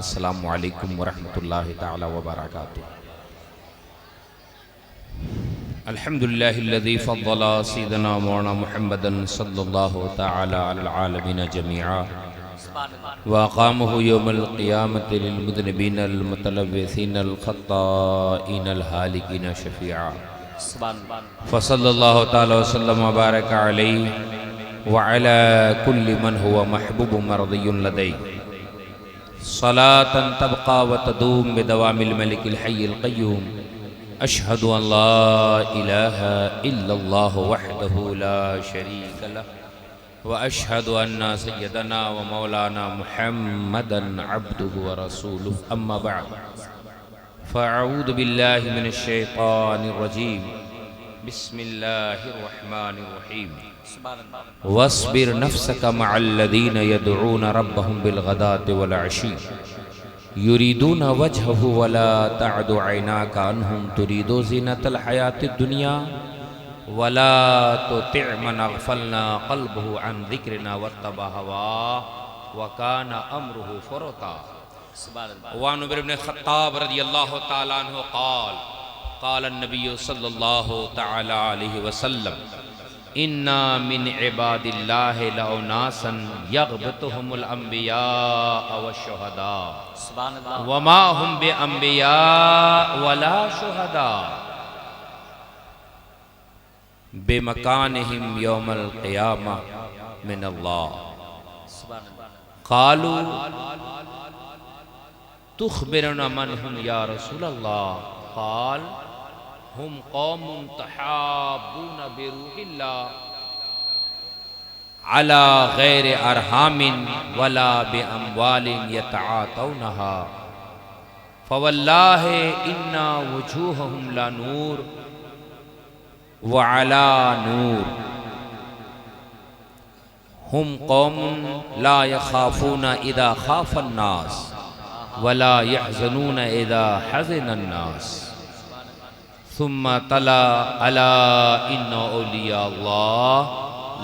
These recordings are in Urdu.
السلام علیکم ورحمۃ اللہ تعالی وبرکاتہ۔ الحمدللہ الذی فضل سیدنا مولانا محمد صلی اللہ تعالی علی العالمین جميعا واقامہ یوم القیامت للمذنبین المتلوثین الخطائین الہالکین شفیعا، فصلی اللہ تعالی وسلم وبارک علیہ وعلى كل من هو محبوب مرضي لديه صلاة تبقى وتدوم بدوام الملك الحي القيوم، أشهد أن لا إله إلا الله وحده لا شريك له، وأشهد أن سيدنا ومولانا محمدا عبده ورسوله، أما بعد فأعوذ بالله من الشيطان الرجيم، بسم الله الرحمن الرحيم، واصبر نفسك مع الذين يدعون ربهم بالغداة والعشي يريدون وجهه ولا تعد عيناك عنهم تريد زينة الحياة الدنيا ولا تطع من أغفلنا قلبه عن ذكرنا واتبع هواه وكان أمره فرطا۔ وعن عمر بن الخطاب رضي الله تعالى عنه قال النبي صلى الله تعالى عليه وسلم إِنَّا مِنْ عِبَادِ اللَّهِ لَأُنَاسًا يَغْبِطُهُمُ الْأَنْبِيَاءَ وَالشُّهَدَاءُ وَمَا هُمْ بِأَنْبِيَاءَ وَلَا شُهَدَاء بِمَكَانِهِمْ يَوْمَ الْقِيَامَةِ مِنَ اللَّهِ قَالُوا تُخْبِرُنَا مَنْ هُمْ يَا رَسُولَ اللَّهِ قَالَ ہم قوم تحابون بروح اللہ علی غیر ارحام ولا باموال یتعاطونها فواللہ انا وجوہہم لنور وعلا نور، ہم قوم لا يخافون اذا خاف الناس ولا يحزنون اذا حزن الناس، ثم تلا الا ان اولیاء اللہ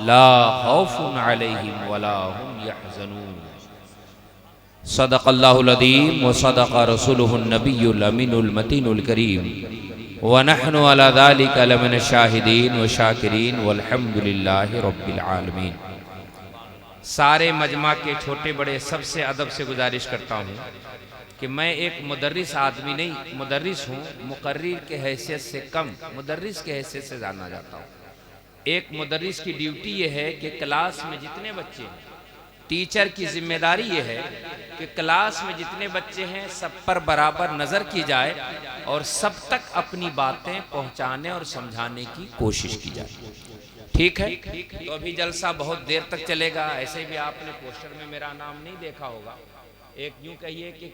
لا خوف علیہم ولا هم يحزنون۔ صدق اللہ العظیم وصدق رسولہ النبی الامین المتین الکریم، ونحن على ذلك لمن الشاہدین والشاکرین والحمد للہ رب العالمین۔ سارے مجمع کے چھوٹے بڑے سب سے ادب سے گزارش کرتا ہوں کہ میں ایک مدرس آدمی نہیں، مدرس ہوں، مقرر کے حیثیت سے کم، مدرس کے حیثیت سے جانا جاتا ہوں۔ ایک مدرس کی ڈیوٹی یہ ہے کہ کلاس میں جتنے بچے ہیں، ٹیچر کی ذمہ داری یہ ہے کہ کلاس میں جتنے بچے ہیں سب پر برابر نظر کی جائے اور سب تک اپنی باتیں پہنچانے اور سمجھانے کی کوشش کی جائے۔ ٹھیک ہے؟ تو ابھی جلسہ بہت دیر تک چلے گا، ایسے بھی آپ نے پوسٹر میں میرا نام نہیں دیکھا ہوگا۔ ایک یوں کہیے کہ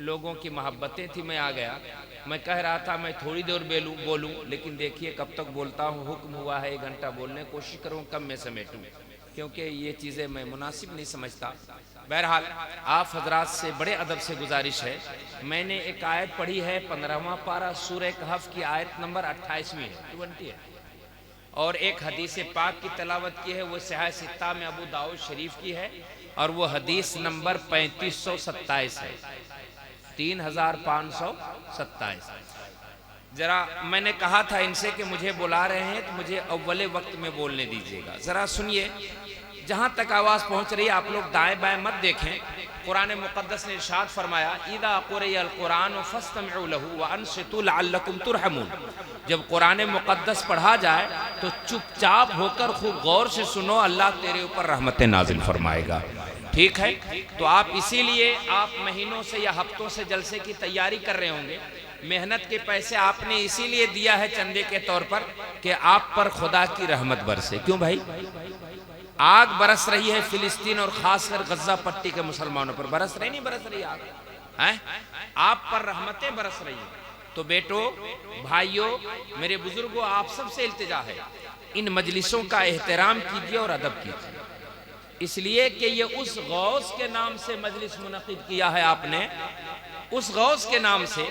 لوگوں کی محبتیں تھی، میں آ گیا، میں کہہ رہا تھا میں تھوڑی دیر بولوں، لیکن دیکھیے کب تک بولتا ہوں، حکم ہوا ہے 1 گھنٹہ بولنے، کوشش کروں کم میں سمیٹوں، کیونکہ یہ چیزیں میں مناسب نہیں سمجھتا۔ بہرحال آپ حضرات سے بڑے ادب سے گزارش ہے، میں نے ایک آیت پڑھی ہے 15واں پارہ سورہ کہف کی آیت نمبر 28ویں ہے، 20 ہے، اور ایک حدیث پاک کی تلاوت کی ہے، وہ صحیح ستہ میں ابو داؤد شریف کی ہے، اور وہ حدیث نمبر 3527 ہے، 3527۔ ذرا میں نے کہا تھا ان سے کہ مجھے بلا رہے ہیں تو مجھے اول وقت میں بولنے دیجیے گا، ذرا سنیے، جہاں تک آواز پہنچ رہی ہے آپ لوگ دائیں بائیں مت دیکھیں۔ قرآن مقدس نے ارشاد فرمایا اذا قرئ القرآن فاستمعوا له وانصتوا لعلکم ترحمون، جب قرآن مقدس پڑھا جائے تو چپ چاپ ہو کر خوب غور سے سنو، اللہ تیرے اوپر رحمتیں نازل فرمائے گا۔ ٹھیک ہے؟ تو آپ اسی لیے آپ مہینوں سے یا ہفتوں سے جلسے کی تیاری کر رہے ہوں گے، محنت کے پیسے آپ نے اسی لیے دیا ہے چندے کے طور پر کہ آپ پر خدا کی رحمت برسے۔ کیوں بھائی؟ آگ برس رہی ہے فلسطین اور خاص کر غزہ پٹی کے مسلمانوں پر، برس رہی نہیں برس رہی آگ؟ آپ پر رحمتیں برس رہی ہیں۔ تو بیٹو، بھائیوں، میرے بزرگوں، آپ سب سے التجا ہے ان مجلسوں کا احترام کیجیے اور ادب کیجیے، اس لیے کہ یہ اس غوث کے نام سے مجلس منعقد کیا ہے آپ نے، اس غوث کے نام سے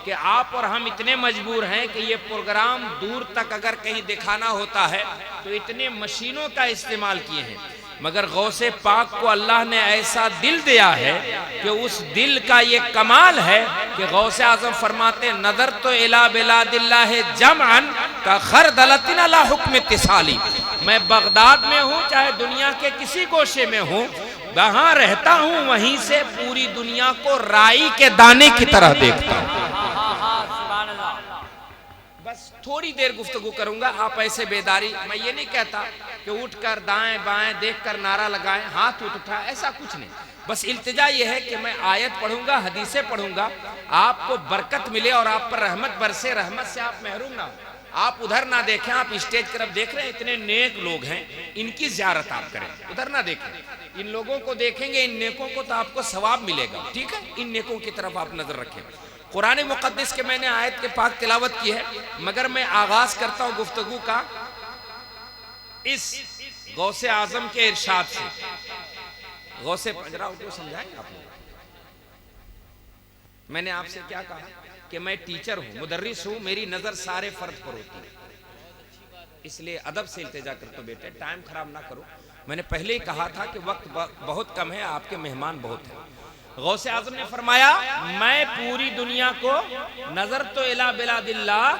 کہ آپ اور ہم اتنے مجبور ہیں کہ یہ پروگرام دور تک اگر کہیں دکھانا ہوتا ہے تو اتنے مشینوں کا استعمال کیے ہیں، مگر غوث پاک کو اللہ نے ایسا دل دیا ہے کہ اس دل کا یہ کمال ہے کہ غوث اعظم فرماتے ہیں نظر تو الی بلاد اللہ جمعا کا خردلۃ علی حکم اتصالی، میں بغداد میں ہوں چاہے دنیا کے کسی گوشے میں ہوں، وہاں رہتا ہوں، وہیں سے پوری دنیا کو رائی کے دانے کی طرح دیکھتا ہوں۔ بس تھوڑی دیر گفتگو کروں گا، آپ ایسے بیداری، میں یہ نہیں کہتا کہ اٹھ کر دائیں بائیں دیکھ کر نعرہ لگائیں، ہاتھ اٹھائیں، ایسا کچھ نہیں، بس التجا یہ ہے کہ میں آیت پڑھوں گا، حدیثیں پڑھوں گا، آپ کو برکت ملے اور آپ پر رحمت برسے، رحمت سے آپ محروم نہ ہو۔ آپ ادھر نہ دیکھیں، آپ اسٹیج کی طرف دیکھ رہے ہیں، اتنے نیک لوگ ہیں، ان کی زیارت آپ کریں، ادھر نہ دیکھیں، ان لوگوں کو دیکھیں گے، ان نیکوں کو تو آپ کو ثواب ملے گا، ٹھیک ہے، ان نیکوں کی طرف آپ نظر رکھیں۔ قرآن مقدس کے میں نے آیت کے پاک تلاوت کی ہے، مگر میں آغاز کرتا ہوں گفتگو کا اس غوث اعظم کے ارشاد سے۔ غوث پنجرہ کو سمجھائیں آپ لوگ، میں نے آپ سے کیا کہا کہ میں ٹیچر ہوں، مدرس ہوں، میری نظر سارے فرد پر ہوتی ہے، اس لیے ادب سے التجا کرتا بیٹے ٹائم خراب نہ کرو۔ میں نے پہلے ہی کہا تھا کہ وقت بہت کم ہے، آپ کے مہمان بہت ہیں۔ غوث اعظم نے فرمایا میں پوری دنیا کو نظر تو الی بلاد اللہ،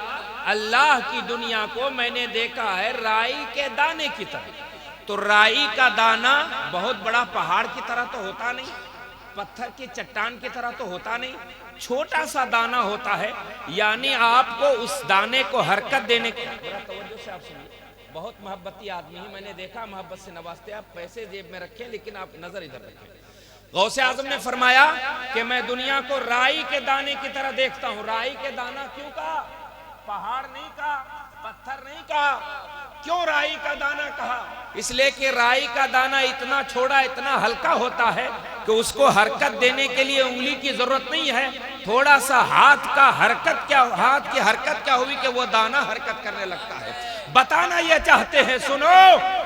اللہ کی دنیا کو میں نے دیکھا ہے رائی کے دانے کی طرح۔ تو رائی کا دانہ بہت بڑا پہاڑ کی طرح تو ہوتا نہیں، پتھر کی چٹان کی طرح تو ہوتا نہیں، چھوٹا سا دانہ ہوتا ہے، یعنی آپ کو اس دانے کو حرکت دینے کی، توجہ سے آپ سنیے، بہت محبتی آدمی ہے، میں نے دیکھا محبت سے نوازتے، آپ پیسے جیب میں رکھیں لیکن آپ نظر ادھر رکھیں۔ غوث اعظم نے فرمایا کہ میں دنیا کو رائی کے دانے کی طرح دیکھتا ہوں۔ رائی کے دانہ کیوں کہا؟ پہاڑ نہیں کہا، پتھر نہیں کہا، کیوں رائی کا دانہ کہا؟ اس لیے کہ رائی کا دانہ اتنا چھوڑا، اتنا ہلکا ہوتا ہے کہ اس کو حرکت دینے کے لیے انگلی کی ضرورت نہیں ہے، تھوڑا سا ہاتھ کی حرکت کیا ہوئی کہ وہ دانہ حرکت کرنے لگتا ہے۔ بتانا یہ چاہتے ہیں، سنو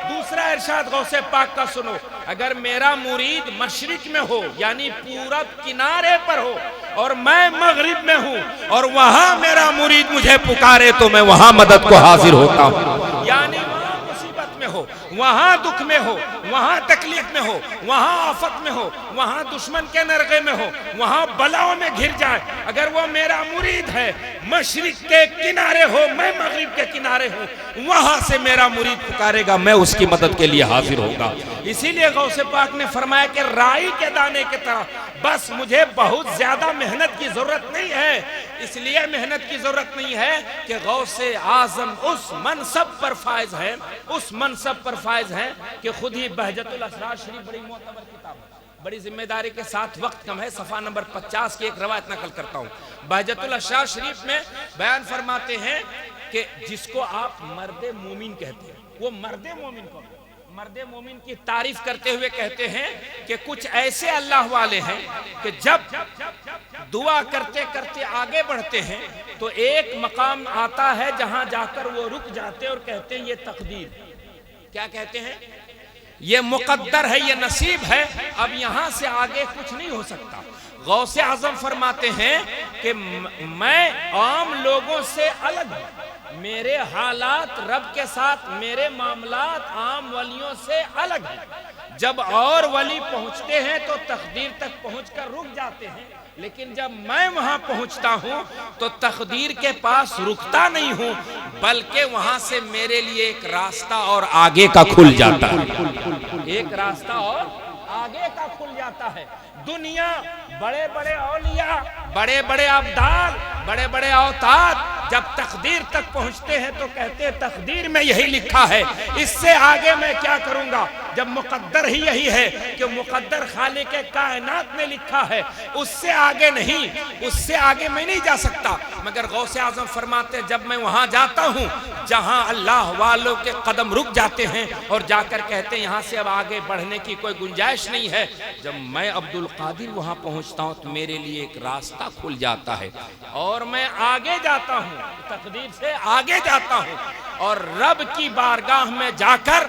دوسرا ارشاد غوث پاک کا سنو، اگر میرا مرید مشرق میں ہو یعنی پورب کنارے پر ہو اور میں مغرب میں ہوں اور وہاں میرا مرید مجھے پکارے تو میں وہاں مدد کو حاضر ہوتا ہوں، یعنی وہاں مصیبت میں ہو، وہاں دکھ میں ہو، وہاں تکلیف میں ہو، وہاں آفت میں ہو، وہاں دشمن کے نرغے میں ہو، وہاں بلاؤں میں گھر جائے، اگر وہ میرا مرید ہے، مشرق کے کنارے ہو، میں مغرب کے کنارے ہوں، وہاں سے میرا مرید پکارے گا، میں اس کی مدد کے لیے حاضر ہوگا۔ اسی لیے غوث پاک نے فرمایا کہ رائی کے دانے کی طرح، بس مجھے بہت زیادہ محنت کی ضرورت نہیں ہے، اس لیے محنت کی ضرورت نہیں ہے کہ غوث اعظم اس منصب پر فائز ہے، اس منصب پر فائز ہے کہ خود ہی بہجت الاسرار شریف بڑی معتبر کتاب ہے، بڑی ذمہ داری کے ساتھ، وقت کم ہے، صفحہ نمبر 50 کی ایک روایت نقل کرتا ہوں۔ بہجت الاسرار شریف میں بیان فرماتے ہیں کہ جس کو آپ مرد مومن کہتے ہیں، وہ مرد مومن کو مرد مومن کی تعریف کرتے ہوئے کہتے ہیں کہ کچھ ایسے اللہ والے ہیں کہ جب دعا کرتے کرتے آگے بڑھتے ہیں تو ایک مقام آتا ہے جہاں جا کر وہ رک جاتے اور کہتے ہیں یہ تقدیر، کیا کہتے ہیں؟ یہ مقدر ہے، یہ نصیب ہے، اب یہاں سے آگے کچھ نہیں ہو سکتا۔ غوث اعظم فرماتے ہیں کہ میں عام لوگوں سے الگ ہوں، میرے حالات رب کے ساتھ، میرے معاملات عام ولیوں سے الگ ہیں، جب اور ولی پہنچتے ہیں تو تقدیر تک پہنچ کر رک جاتے ہیں، لیکن جب میں وہاں پہنچتا ہوں تو تقدیر کے پاس رکتا نہیں ہوں، بلکہ وہاں سے میرے لیے ایک راستہ اور آگے کا کھل جاتا ہے، ایک راستہ اور آگے کا کھل جاتا ہے۔ دنیا بڑے بڑے اولیاء، بڑے بڑے ابدال، بڑے بڑے اوتاد جب تقدیر تک پہنچتے ہیں تو کہتے ہیں تقدیر میں یہی لکھا ہے، اس سے آگے میں کیا کروں گا، جب مقدر ہی یہی ہے کہ مقدر خالق کائنات نے لکھا ہے، اس سے آگے نہیں، اس سے آگے میں نہیں جا سکتا۔ مگر غوث اعظم فرماتے ہیں جب میں وہاں جاتا ہوں جہاں اللہ والوں کے قدم رک جاتے ہیں اور جا کر کہتے ہیں یہاں سے اب آگے بڑھنے کی کوئی گنجائش نہیں ہے، جب میں عبد القادر وہاں پہنچتا ہوں تو میرے لیے ایک راستہ کھل جاتا ہے اور میں آگے جاتا ہوں، تقدیر سے آگے جاتا ہوں اور رب کی بارگاہ میں جا کر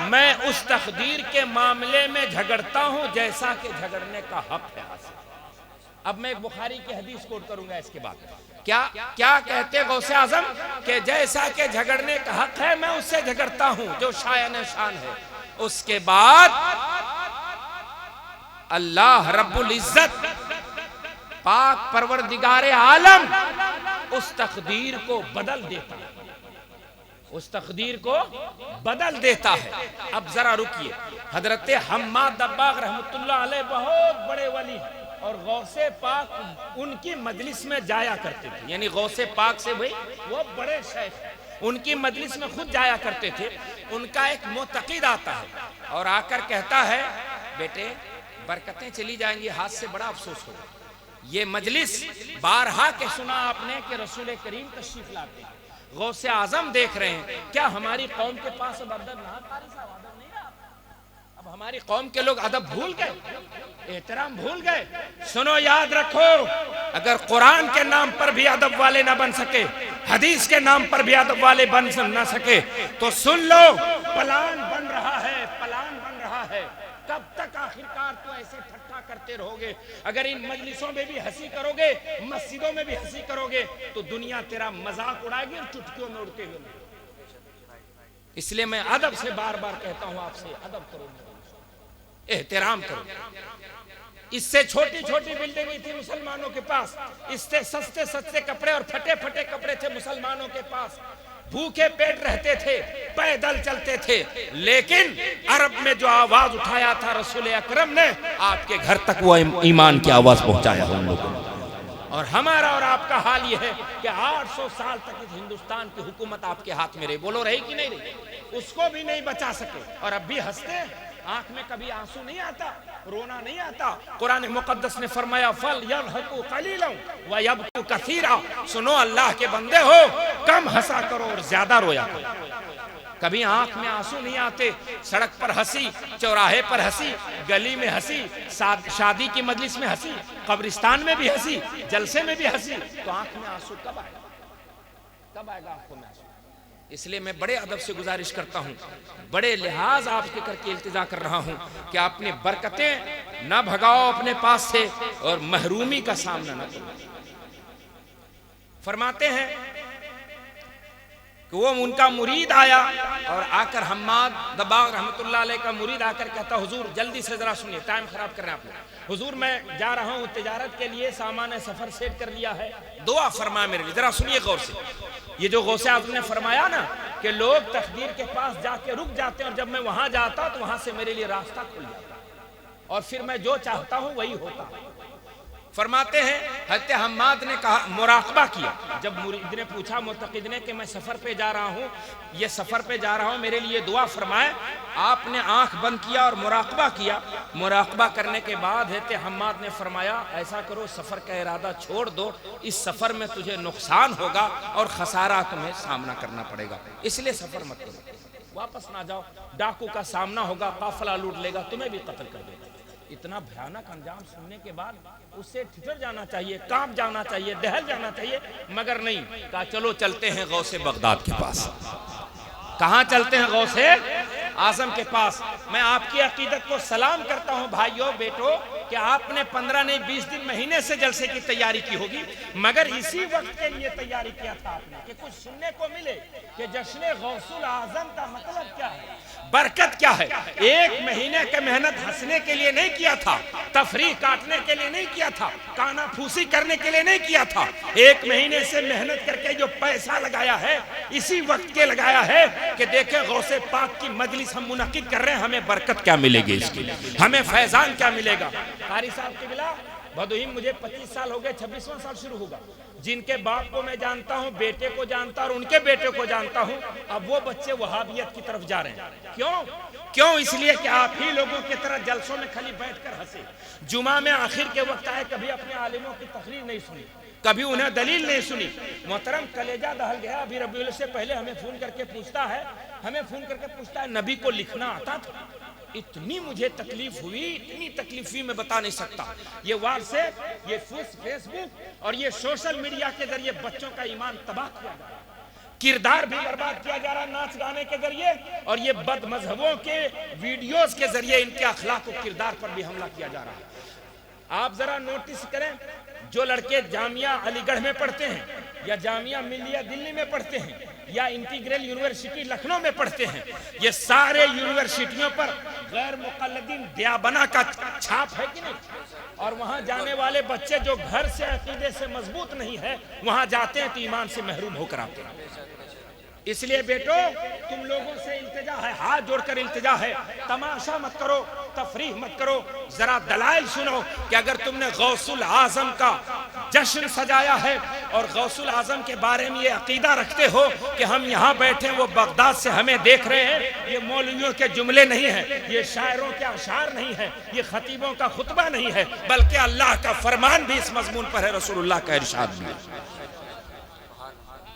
میں اس تقدیر کے معاملے میں جھگڑتا ہوں جیسا کہ جھگڑنے کا حق ہے۔ اب میں ایک بخاری کی حدیث کوٹ کروں گا اس کے بعد۔ کیا کہتے غوث اعظم کہ جیسا کہ جھگڑنے کا حق ہے میں اس سے جھگڑتا ہوں جو شایان شان ہے۔ اس کے بعد اللہ رب العزت پاک پروردگار عالم اس تقدیر کو بدل دیتا ہے، اس تقدیر کو بدل دیتا ہے۔ اب ذرا رکیے، حضرت حماد دباغ رحمت اللہ علیہ بہت بڑے ولی ہیں اور غوث پاک ان کی مجلس میں جایا کرتے تھے، یعنی غوث پاک سے بھئی وہ بڑے شیخ ہیں، ان کی مجلس میں خود جایا کرتے تھے۔ ان کا ایک معتقد آتا ہے اور آ کر کہتا ہے بیٹے برکتیں چلی جائیں گی، ہاتھ سے بڑا افسوس ہوگا۔ یہ مجلس بارہا کے سنا آپ نے کہ رسول کریم تشریف لاتے ہیں، غوث اعظم دیکھ رہے ہیں، کیا ہماری قوم کے پاس اب ادب نہیں رہا؟ اب ہماری قوم کے لوگ ادب بھول گئے، احترام بھول گئے۔ سنو یاد رکھو، اگر قرآن کے نام پر بھی ادب والے نہ بن سکے، حدیث کے نام پر بھی ادب والے بن نہ سکے، تو سن لو پلان بن رہا ہے، پلان بن رہا ہے۔ کب تک آخرکار تو ایسے ٹھٹھا کرتے رہو گے؟ اگر ان مجلسوں میں بھی ہنسی کرو گے، مسجدوں میں بھی ہنسی کرو گے، تو دنیا تیرا مذاق اڑائے گی اور چٹکیوں میں اڑتے ہوئے۔ اس لیے میں ادب سے بار بار کہتا ہوں آپ سے، ادب کرو، احترام کرو۔ اس سے چھوٹی چھوٹی بلڈنگیں تھی مسلمانوں کے پاس، اس سے سستے سستے کپڑے اور پھٹے پھٹے کپڑے تھے مسلمانوں کے پاس، بھوکے پیٹ رہتے تھے، پیدل چلتے تھے، لیکن عرب میں جو آواز اٹھایا تھا رسول اکرم نے، آپ کے گھر تک وہ ایمان کی آواز پہنچایا ہم لوگوں نے۔ اور ہمارا اور آپ کا حال یہ ہے کہ 800 سال تک اس ہندوستان کی حکومت آپ کے ہاتھ میں رہی، بولو رہی کہ نہیں رہی؟ اس کو بھی نہیں بچا سکے، اور اب بھی ہنستے ہیں، آنکھ میں کبھی آنسو نہیں آتا، رونا نہیں آتا۔ قرآن مقدس نے فرمایا فَلْيَضْحَكُوا قَلِيلًا وَيَبْكُوا كَثِيرًا۔ سنو اللہ کے بندے ہو، کم ہنسا کرو اور زیادہ رویا کرو۔ کبھی آنکھ میں آنسو نہیں آتے، سڑک پر ہنسی، چوراہے پر ہنسی، گلی میں ہنسی، شادی کی مجلس میں ہنسی، قبرستان میں بھی ہنسی، جلسے میں بھی ہنسی، تو آنکھ میں آنسو کب آئے گا؟ کب آئے گا آنکھوں میں آنسو؟ اس لیے میں بڑے ادب سے گزارش کرتا ہوں، بڑے لحاظ آپ کے کر کے التجا کر رہا ہوں کہ اپنے برکتیں نہ بھگاؤ اپنے پاس سے اور محرومی کا سامنا نہ کرو۔ فرماتے ہیں کہ وہ ان کا مرید آیا اور آ کر حماد دباغ رحمت اللہ علیہ کا مرید آ کر کہتا حضور جلدی سے ذرا سنیے، ٹائم خراب کر رہے ہیں آپ لوگ، حضور میں جا رہا ہوں تجارت کے لیے، سامان سفر سیٹ کر لیا ہے، دعا فرمائے میرے لیے، ذرا سنیے غور سے۔ یہ جو غوث اعظم نے فرمایا نا کہ لوگ تقدیر کے پاس جا کے رک جاتے ہیں اور جب میں وہاں جاتا تو وہاں سے میرے لیے راستہ کھل جاتا اور پھر میں جو چاہتا ہوں وہی ہوتا۔ فرماتے ہیں حضرت حماد نے کہا، مراقبہ کیا، جب مرید نے پوچھا معتقد نے کہ میں سفر پہ جا رہا ہوں، یہ سفر پہ جا رہا ہوں، میرے لیے دعا فرمائے، آپ نے آنکھ بند کیا اور مراقبہ کیا۔ مراقبہ کرنے کے بعد حضرت حماد نے فرمایا ایسا کرو سفر کا ارادہ چھوڑ دو، اس سفر میں تجھے نقصان ہوگا اور خسارہ تمہیں سامنا کرنا پڑے گا، اس لیے سفر مت کرو، واپس نہ جاؤ، ڈاکو کا سامنا ہوگا، قافلہ لوٹ لے گا، تمہیں بھی قتل کر دے گا۔ اتنا بھیانک انجام سننے کے بعد اس سے ٹھٹر جانا چاہیے، کانپ جانا چاہیے، دہل جانا چاہیے، مگر نہیں، کہا چلو چلتے ہیں غوث بغداد کے پاس۔ کہاں چلتے ہیں؟ غوث اعظم کے پاس۔ میں آپ کی عقیدت کو سلام کرتا ہوں بھائیوں بیٹو کہ آپ نے 15 نہیں 20 دن مہینے سے جلسے کی تیاری کی ہوگی، مگر اسی وقت کے لیے تیاری کیا تھا آپ نے کہ کچھ سننے کو ملے کہ جشن غوث الاعظم کا مطلب کیا ہے، برکت کیا ہے۔ ایک مہینے کے محنت ہنسنے کے لیے نہیں کیا تھا، تفریح کاٹنے کے لیے نہیں کیا تھا، کانا پھوسی کرنے کے لیے نہیں کیا تھا، ایک مہینے سے محنت کر کے جو پیسہ لگایا ہے اسی وقت کے لگایا ہے کہ دیکھیں غوث پاک کی مجلس ہم منعقد کر رہے ہیں، ہمیں برکت کیا ملے گی، اس کی ہمیں فیضان کیا ملے گا۔ قاری صاحب کی بلا بھدوہیم مجھے 25 سال ہو گئے، 26واں سال شروع ہوگا، جن کے باپ کو میں جانتا ہوں، بیٹے کو جانتا اور ان کے بیٹے کو جانتا ہوں، اب وہ بچے وہابیت کی طرف جا رہے ہیں۔ کیوں؟ اس لیے کہ آپ ہی لوگوں کی طرح جلسوں میں کھلی بیٹھ کر ہنسے، جمعہ میں آخر کے وقت آئے، کبھی اپنے عالموں کی تقریر نہیں سنی، کبھی انہیں دلیل نہیں سنی۔ محترم کلیجہ دہل گیا، ابھی ربیع الاول سے پہلے ہمیں فون کر کے پوچھتا ہے نبی کو لکھنا آتا تھا؟ اتنی مجھے تکلیف ہوئی، اتنی تکلیف ہوئی میں بتا نہیں سکتا۔ یہ واٹس ایپ، یہ فیس بک اور یہ سوشل میڈیا کے ذریعے بچوں کا ایمان تباہ کیا جا رہا ہے، کردار بھی برباد کیا جا رہا ہے ناچ گانے کے ذریعے، اور یہ بد مذہبوں کے ویڈیوز کے ذریعے ان کے اخلاق و کردار پر بھی حملہ کیا جا رہا ہے۔ آپ ذرا نوٹس کریں، جو لڑکے جامعہ علی گڑھ میں پڑھتے ہیں یا جامعہ ملیہ دلی میں پڑھتے ہیں یا انٹیگرل یونیورسٹی لکھنؤ میں پڑھتے ہیں، یہ سارے یونیورسٹیوں پر غیر مقلدین دیابنا کا چھاپ ہے کہ نہیں؟ اور وہاں جانے والے بچے جو گھر سے عقیدے سے مضبوط نہیں ہے، وہاں جاتے ہیں تو ایمان سے محروم ہو کر آتے ہیں۔ اس لیے بیٹو تم لوگوں سے التجا ہے، ہاتھ جوڑ کر التجا ہے، تماشا مت کرو، تفریح مت کرو، ذرا دلائل سنو کہ اگر تم نے غوث العظم کا جشن سجایا ہے اور غوث العظم کے بارے میں یہ عقیدہ رکھتے ہو کہ ہم یہاں بیٹھے وہ بغداد سے ہمیں دیکھ رہے ہیں، یہ مولویوں کے جملے نہیں ہیں، یہ شاعروں کے اشعار نہیں ہیں، یہ خطیبوں کا خطبہ نہیں ہے، بلکہ اللہ کا فرمان بھی اس مضمون پر ہے، رسول اللہ کا ارشاد بھی ہے۔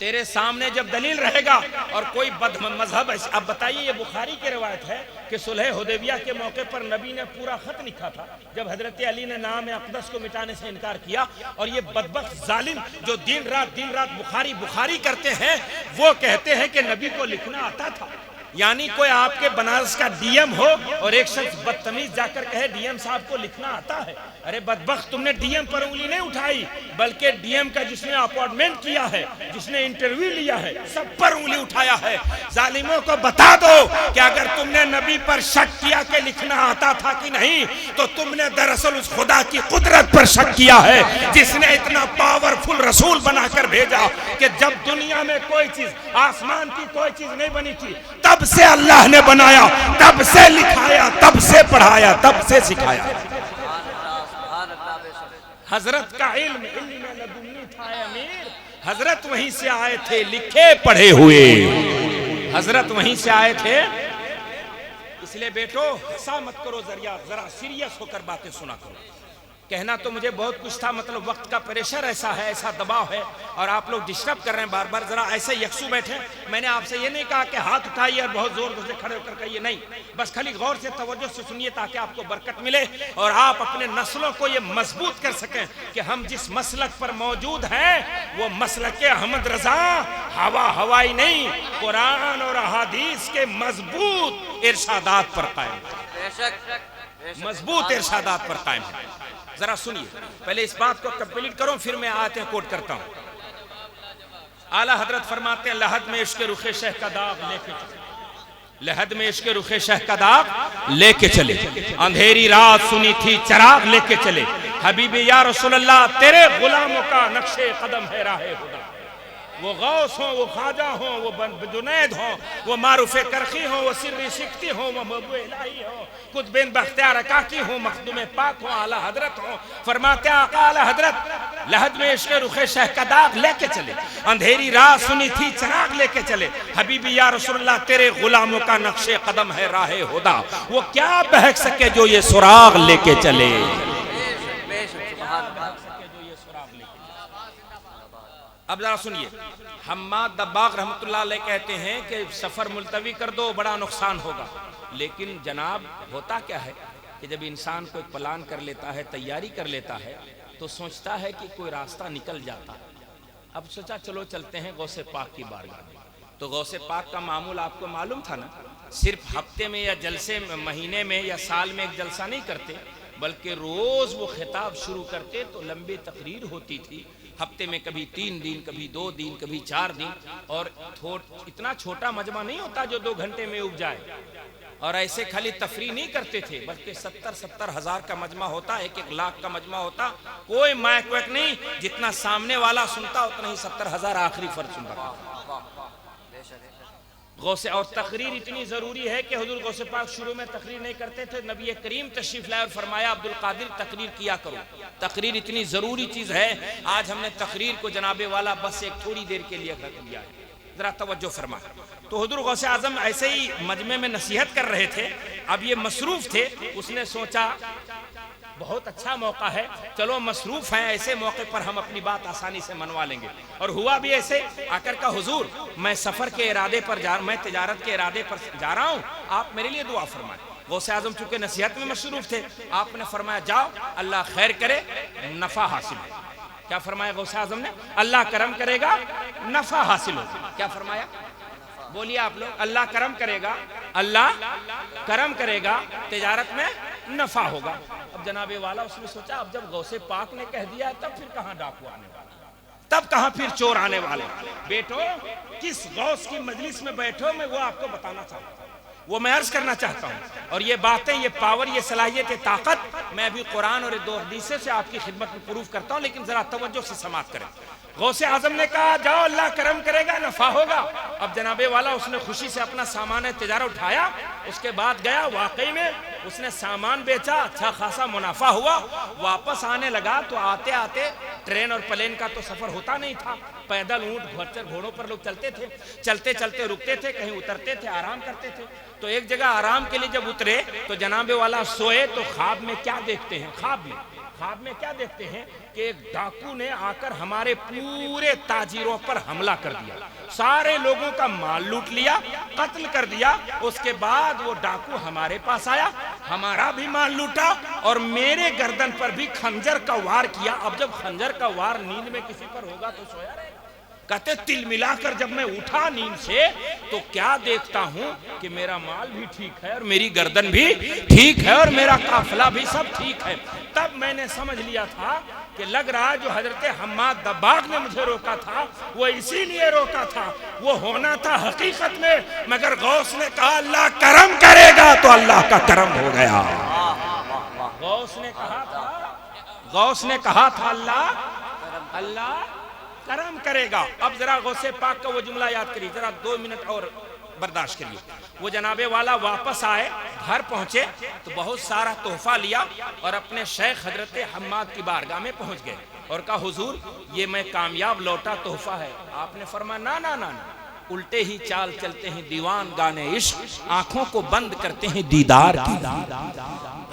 تیرے سامنے جب دلیل رہے گا اور کوئی بد مذہب، اب بتائیے یہ بخاری کی روایت ہے کہ صلح حدیبیہ کے موقع پر نبی نے پورا خط لکھا تھا جب حضرت علی نے نام اقدس کو مٹانے سے انکار کیا، اور یہ بدبخت ظالم جو دن رات بخاری کرتے ہیں، وہ کہتے ہیں کہ نبی کو لکھنا آتا تھا۔ یعنی کوئی آپ کے بنارس کا ڈی ایم ہو اور ایک شخص بدتمیز جا کر کہے ڈی ایم صاحب کو لکھنا آتا ہے، ارے بدبخت تم نے ڈی ایم پر انگلی نہیں اٹھائی، بلکہ ڈی ایم کا جس نے اپوائنٹمنٹ کیا ہے، جس نے انٹرویو لیا ہے، سب پر انگلی اٹھایا ہے۔ ظالموں کو بتا دو کہ اگر تم نے نبی پر شک کیا کہ لکھنا آتا تھا کہ نہیں، تو تم نے دراصل اس خدا کی قدرت پر شک کیا ہے جس نے اتنا پاورفل رسول بنا کر بھیجا کہ جب دنیا میں کوئی چیز، آسمان کی کوئی چیز نہیں بنی تھی، تب سے اللہ نے بنایا، تب سے لکھایا، تب سے پڑھایا، تب سے سکھایا۔ حضرت کا علم لدنی تھا امیر، حضرت وہیں سے آئے تھے لکھے پڑھے ہوئے، حضرت وہیں سے آئے تھے۔ اس لیے بیٹو ہنسا مت کرو، ذرا سیریس ہو کر باتیں سنا کرو۔ کہنا تو مجھے بہت کچھ تھا، مطلب وقت کا پریشر ایسا ہے، ایسا دباؤ ہے، اور آپ لوگ ڈسٹرب کر رہے ہیں بار بار، ذرا ایسے یکسو بیٹھیں۔ میں نے آپ سے یہ نہیں کہا کہ ہاتھ اٹھائیے اور بہت زور سے کھڑے ہو کر کہیے، نہیں، بس خالی غور سے توجہ سے سنیے تاکہ آپ کو برکت ملے اور آپ اپنے نسلوں کو یہ مضبوط کر سکیں کہ ہم جس مسلک پر موجود ہیں وہ مسلک احمد رضا ہوائی نہیں، قرآن اور احادیث کے مضبوط ارشادات پر قائم ہے، مضبوط ارشادات پر قائم ہے۔ ذرا سنیے، پہلے اس بات کو کمپلیٹ کروں پھر میں آیتیں کوٹ کرتا ہوں۔ اعلیٰ حضرت فرماتے ہیں لحد میں عشق رخ شہ کا داغ لے کے چلے، لحد میں عشق رخ شہ کا داغ لے کے چلے، اندھیری رات سنی تھی چراغ لے کے چلے، حبیب یا رسول اللہ تیرے غلاموں کا نقش قدم ہے راہ خدا۔ وہ غوث ہوں، وہ خواجہ ہوں، وہ جنید ہوں، وہ معروف کرخی ہوں، وہ سری سکتی ہوں، وہ محبوب الہی ہوں، قطب بختیار اکاکی ہوں، مخدوم پاک ہوں، اعلیٰ حضرت ہوں۔ فرماتے ہیں آقا اعلیٰ حضرت لحد میں عشق رخ شہ کا داغ لے کے چلے، اندھیری رات سنی تھی چراغ لے کے چلے، حبیبی یا رسول اللہ تیرے غلاموں کا نقش قدم ہے راہ ہدا۔ وہ کیا بہک سکے جو یہ سراغ لے کے چلے، اب ذرا سنیے، حماد دباغ رحمت اللہ علیہ کہتے ہیں کہ سفر ملتوی کر دو بڑا نقصان ہوگا، لیکن جناب ہوتا کیا ہے کہ جب انسان کوئی پلان کر لیتا ہے، تیاری کر لیتا ہے، تو سوچتا ہے کہ کوئی راستہ نکل جاتا ہے۔ اب سوچا چلو چلتے ہیں غوث پاک کی بارگاہ میں، تو غوث پاک کا معمول آپ کو معلوم تھا نا، صرف ہفتے میں یا جلسے میں، مہینے میں یا سال میں ایک جلسہ نہیں کرتے، بلکہ روز وہ خطاب شروع کرتے تو لمبی تقریر ہوتی تھی، ہفتے میں کبھی 3 دن، کبھی 2 دن، کبھی 4 دن، اور اتنا چھوٹا مجمع نہیں ہوتا جو 2 گھنٹے میں اگ جائے، اور ایسے خالی تفریح نہیں کرتے تھے، بلکہ 70 ہزار کا مجمع ہوتا، 1 لاکھ کا مجمع ہوتا، کوئی مائک ویک نہیں، جتنا سامنے والا سنتا اتنا ہی 70 ہزار آخری فرد سنتا۔ غوث اور تقریر اتنی ضروری ہے کہ حضور غوث پاک شروع میں تقریر نہیں کرتے تھے، نبی کریم تشریف لائے اور فرمایا عبد القادر تقریر کیا کرو۔ تقریر اتنی ضروری چیز ہے، آج ہم نے تقریر کو جناب والا بس ایک تھوڑی دیر کے لیے رکھ دیا ہے، ذرا توجہ فرما۔ تو حضور غوث اعظم ایسے ہی مجمع میں نصیحت کر رہے تھے، اب یہ مصروف تھے، اس نے سوچا بہت اچھا موقع ہے، چلو مصروف ہیں، ایسے موقع پر ہم اپنی بات آسانی سے منوا لیں گے۔ اور ہوا بھی ایسے، آ کر کا حضور میں سفر کے ارادے پر میں تجارت کے ارادے پر جا رہا ہوں، آپ میرے لیے دعا فرمائیں۔ غوث اعظم چونکہ نصیحت میں مصروف تھے، آپ نے فرمایا جاؤ اللہ خیر کرے، نفع حاصل ہو۔ کیا فرمایا غوث اعظم نے؟ اللہ کرم کرے گا، نفع حاصل ہو۔ کیا فرمایا؟ بولیے آپ لوگ، اللہ کرم کرے گا، اللہ کرم کرے گا، تجارت میں نفع ہوگا۔ اب جناب والا اس نے سوچا اب جب غوث پاک نے کہہ دیا تب پھر کہاں ڈاکو آنے والا، تب کہاں پھر چور آنے والے. بیٹو کس غوث کی مجلس میں بیٹھو میں وہ آپ کو بتانا چاہتا ہوں, وہ میں عرض کرنا چاہتا ہوں. اور یہ باتیں, یہ پاور, یہ صلاحیت, طاقت میں ابھی قرآن اور دو حدیث سے آپ کی خدمت میں پروف کرتا ہوں, لیکن ذرا توجہ سے سماعت کریں. غوث اعظم نے کہا جاؤ اللہ کرم کرے گا, نفع ہوگا. اب جناب والا اس نے خوشی سے اپنا سامان تجارت اٹھایا, اس کے بعد گیا, واقعی میں اس نے سامان بیچا, اچھا خاصا منافع ہوا. واپس آنے لگا تو آتے آتے, ٹرین اور پلین کا تو سفر ہوتا نہیں تھا, پیدل اونٹ خچر گھوڑوں پر لوگ چلتے تھے, چلتے چلتے رکتے تھے, کہیں اترتے تھے, آرام کرتے تھے. تو ایک جگہ آرام کے لیے جب اترے تو جناب والا سوئے تو خواب میں کیا دیکھتے ہیں, خواب میں کیا دیکھتے ہیں کہ ایک ڈاکو نے آ کر ہمارے پورے تاجروں پر حملہ کر دیا, سارے لوگوں کا مال لوٹ لیا, قتل کر دیا. اس کے بعد وہ ڈاکو ہمارے پاس آیا, ہمارا بھی مال لوٹا اور میرے گردن پر بھی خنجر کا وار کیا. اب جب خنجر کا وار نیند میں کسی پر ہوگا تو سویا رہے گا. کہتے تل ملا کر جب میں اٹھا نیند سے تو کیا دیکھتا ہوں کہ میرا مال بھی ٹھیک ہے اور میری گردن بھی ٹھیک ہے اور میرا قافلہ بھی سب ٹھیک ہے. تب میں نے سمجھ لیا تھا کہ لگ رہا جو حضرت حماد دباغ نے مجھے روکا تھا وہ اسی لیے روکا تھا, وہ ہونا تھا حقیقت میں, مگر غوث نے کہا اللہ کرم کرے گا تو اللہ کا کرم ہو گیا. غوث نے کہا تھا اللہ کرم کرے گا. اب ذرا غوث پاک کا وہ جملہ یاد کریے, ذرا 2 منٹ اور برداشت کریے. وہ جناب والا واپس آئے, گھر پہنچے تو بہت سارا تحفہ لیا اور اپنے شیخ حضرت حماد کی بارگاہ میں پہنچ گئے اور کہا حضور یہ میں کامیاب لوٹا تحفہ ہے. آپ نے فرمایا نا, الٹے ہی چال چلتے ہیں دیوان گانے عشق, آنکھوں کو بند کرتے ہیں دیدار کی.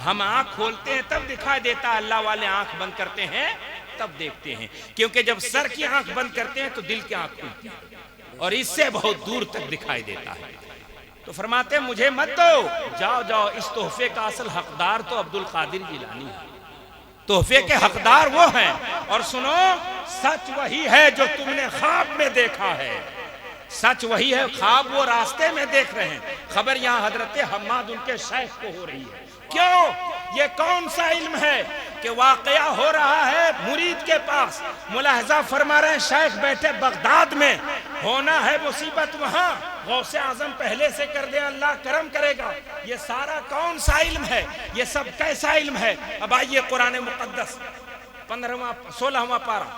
ہم آنکھ کھولتے ہیں تب دکھائی دیتا, اللہ والے آنکھ بند کرتے ہیں تب دیکھتے ہیں, کیونکہ جب سر کی آنکھ بند کرتے ہیں تو دل کی آنکھ کھلتی ہے اور اس سے بہت دور تک دکھائی دیتا ہے. تو فرماتے ہیں مجھے مت دو, جاؤ اس تحفے کا اصل حقدار تو عبد القادر جیلانی ہے, تحفے کے حقدار وہ ہیں. اور سنو, سچ وہی ہے جو تم نے خواب میں دیکھا ہے, سچ وہی ہے, خواب وہ راستے میں دیکھ رہے ہیں, خبر یہاں حضرت حماد ان کے شیخ کو ہو رہی ہے. کیوں؟ یہ کون سا علم ہے کہ واقعہ ہو رہا ہے مرید کے پاس, ملاحظہ فرما رہے ہیں شیخ بیٹھے بغداد میں, ہونا ہے مصیبت وہاں, غوث اعظم پہلے سے کر دے اللہ کرم کرے گا. یہ سارا کون سا علم ہے, یہ سب کیسا علم ہے؟ اب آئیے قرآن مقدس 16واں پارہ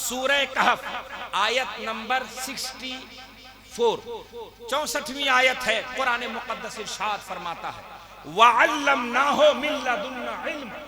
سورہ کہف آیت نمبر 64, 64ویں آیت ہے. قرآن مقدس ارشاد فرماتا ہے وَعَلَّمْنَاهُ مِن لَّدُنَّا عِلْمًا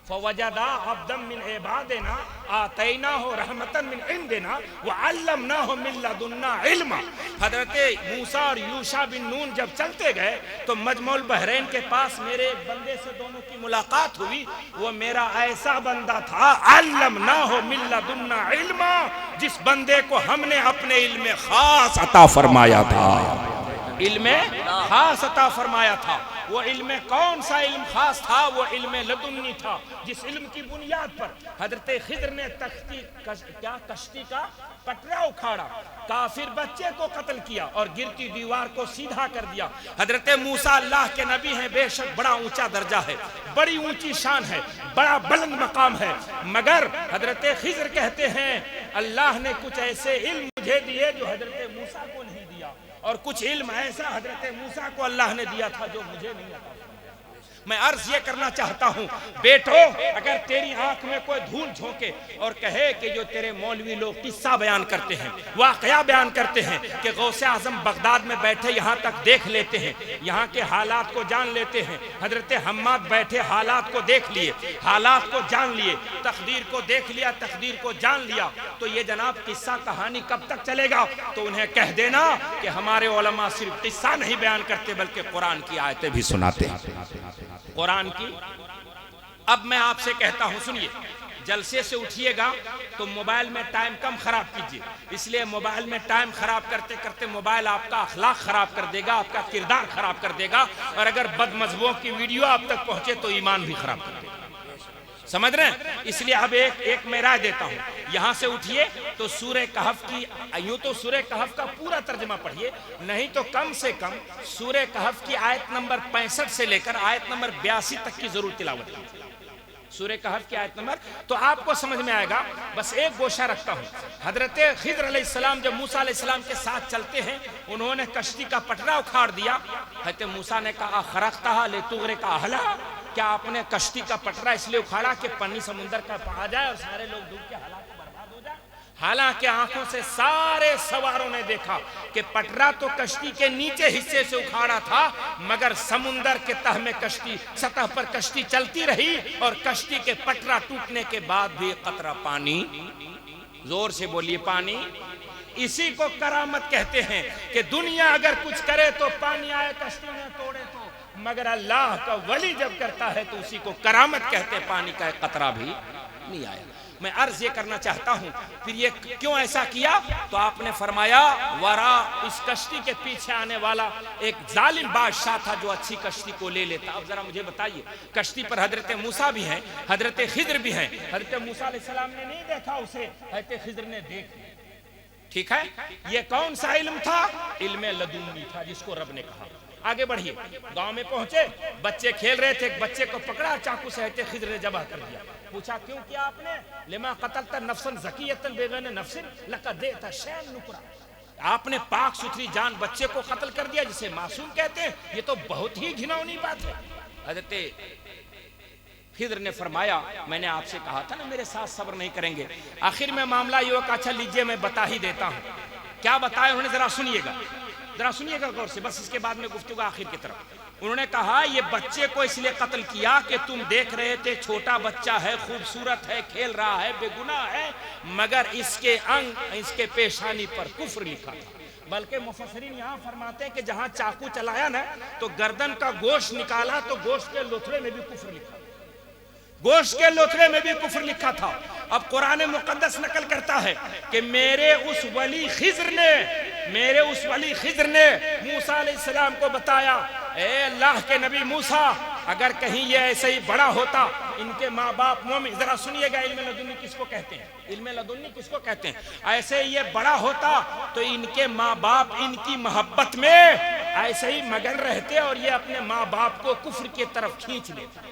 فَوَجَدَا عَبْدًا مِّنْ عِبَادِنَا آتَيْنَاهُ رَحْمَةً مِّنْ عِندِنَا وَعَلَّمْنَاهُ مِن لَّدُنَّا عِلْمًا. حضرت موسیٰ اور یوشع بن نون جب چلتے گئے تو مجمع البحرین کے پاس میرے ایک بندے سے دونوں کی ملاقات ہوئی, وہ میرا ایسا بندہ تھا عَلَّمْنَاهُ مِن لَّدُنَّا عِلْمًا, جس بندے کو ہم نے اپنے علم خاص عطا فرمایا تھا, علم خاص عطا فرمایا تھا. وہ علم کون سا علم خاص تھا؟ وہ علم لدنی تھا, جس علم کی بنیاد پر حضرت خضر نے کشتی کا پٹرا اکھاڑا, کافر بچے کو قتل کیا اور گرتی دیوار کو سیدھا کر دیا. حضرت موسیٰ اللہ کے نبی ہیں, بے شک بڑا اونچا درجہ ہے, بڑی اونچی شان ہے, بڑا بلند مقام ہے, مگر حضرت خضر کہتے ہیں اللہ نے کچھ ایسے علم مجھے دیے جو حضرت موسیٰ کو نہیں دیا, اور کچھ علم ایسا حضرت موسیٰ کو اللہ نے دیا تھا جو مجھے نہیں عطا. میں عرض یہ کرنا چاہتا ہوں بیٹو, اگر تیری آنکھ میں کوئی دھول جھونکے اور کہے کہ جو تیرے مولوی لوگ قصہ بیان کرتے ہیں, واقعہ بیان کرتے ہیں کہ غوث اعظم بغداد میں بیٹھے یہاں تک دیکھ لیتے ہیں, یہاں کے حالات کو جان لیتے ہیں, حضرت حماد بیٹھے حالات کو دیکھ لیے, حالات کو جان لیے, تقدیر کو دیکھ لیا, تقدیر کو جان لیا, تو یہ جناب قصہ کہانی کب تک چلے گا؟ تو انہیں کہہ دینا کہ ہمارے علماء صرف قصہ نہیں بیان کرتے بلکہ قرآن کی آیتیں بھی سناتے ہیں, قرآن کی. اب میں آپ سے کہتا ہوں سنیے, جلسے سے اٹھیے گا تو موبائل میں ٹائم کم خراب کیجیے, اس لیے موبائل میں ٹائم خراب کرتے کرتے موبائل آپ کا اخلاق خراب کر دے گا, آپ کا کردار خراب کر دے گا, اور اگر بد مذہبوں کی ویڈیو آپ تک پہنچے تو ایمان بھی خراب کر دے گا. سمجھ رہے ہیں؟ اس لیے اب ایک میں رائے دیتا ہوں, یہاں سے اٹھیے تو سورہ کہف کی, یوں تو سورہ کہف کا پورا ترجمہ پڑھیے, نہیں تو کم سے کم سورہ کہف کی آیت نمبر 65 سے لے کر آیت نمبر 82 تک کی ضرور تلاوت کیجیے. سورہ کہف کی آیت نمبر، تو آپ کو سمجھ میں آئے گا. بس ایک گوشہ رکھتا ہوں. حضرت خضر علیہ السلام جب موسیٰ علیہ السلام کے ساتھ چلتے ہیں، انہوں نے کشتی کا پٹرا اکھاڑ دیا. حضرت موسیٰ نے کہا خرقتھا لتغرق اہلھا، کیا آپ نے کشتی کا پٹرا اس لیے اکھاڑا کہ پانی سمندر کا آ جائے اور سارے لوگ ڈوب کے ہلاک برباد ہو جائے؟ حالانکہ آنکھوں سے سارے سواروں نے دیکھا کہ پٹرا تو کشتی کے نیچے حصے سے اکھاڑا تھا، مگر سمندر کے تہ میں کشتی، سطح پر کشتی چلتی رہی، اور کشتی کے پٹرا ٹوٹنے کے بعد بھی قطرہ پانی، زور سے بولیے پانی. اسی کو کرامت کہتے ہیں کہ دنیا اگر کچھ کرے تو پانی آئے کشتی میں توڑے تو، مگر اللہ کا ولی جب کرتا ہے تو اسی کو کرامت کہتے ہیں. پانی کا ایک قطرہ بھی نہیں آیا. میں عرض یہ کرنا چاہتا ہوں پھر یہ کیوں ایسا کیا؟ تو آپ نے فرمایا ورا اس کشتی کے پیچھے آنے والا ایک ظالم بادشاہ تھا جو اچھی کشتی کو لے لیتا. اب ذرا مجھے بتائیے، کشتی پر حضرت موسیٰ بھی ہیں، حضرت خضر بھی ہیں. حضرت موسیٰ علیہ السلام نے نہیں دیکھا اسے، حضرت خضر نے دیکھ لیا. ٹھیک ہے، یہ کون سا علم تھا؟ علم لدنی تھا جس کو رب نے کہا. آگے بڑھیے. گاؤں میں پہنچے، بچے کھیل رہے تھے، ایک بچے کو پکڑا چاقو سے، حضرت خضر نے ذبح کر دیا. پوچھا کیوں کیا آپ نے؟ لما قتلت نفسا زکیۃ بغیر نفس لقد جئت شیئا نکرا. آپ نے پاک ستھری جان بچے کو قتل کر دیا جسے معصوم کہتے ہیں، یہ تو بہت ہی گھناؤنی بات ہے. حضرت خضر نے فرمایا میں نے آپ سے کہا تھا نا میرے ساتھ صبر نہیں کریں گے. آخر میں معاملہ یہ ہوا کہ اچھا لیجئے میں بتا ہی دیتا ہوں. کیا بتایا انہوں نے؟ ذرا سنیے گا غور سے، بس اس کے بعد میں گفتگو آخر کی طرف. انہوں نے کہا یہ بچے کو اس لیے قتل کیا کہ تم دیکھ رہے تھے چھوٹا بچہ ہے، خوبصورت ہے، کھیل رہا ہے، بے گناہ ہے، مگر اس کے انگ، اس کے پیشانی پر کفر لکھا تھا. بلکہ مفسرین یہاں فرماتے ہیں کہ جہاں چاقو چلایا نا تو گردن کا گوشت نکالا تو گوشت کے لوتھڑے میں بھی کفر لکھا، گوشت کے لوتھڑے میں بھی کفر لکھا تھا. اب قرآن مقدس نقل کرتا ہے کہ میرے اس ولی خضر نے موسیٰ علیہ السلام کو بتایا اے اللہ کے نبی موسیٰ، اگر کہیں یہ ایسے ہی بڑا ہوتا، ان کے ماں باپ مومن، ذرا سنیے گا علم لدنی کس کو کہتے ہیں، علم لدنی کس کو کہتے ہیں. ایسے ہی یہ بڑا ہوتا تو ان کے ماں باپ ان کی محبت میں ایسے ہی مگن رہتے اور یہ اپنے ماں باپ کو کفر کی طرف کھینچ لیتے.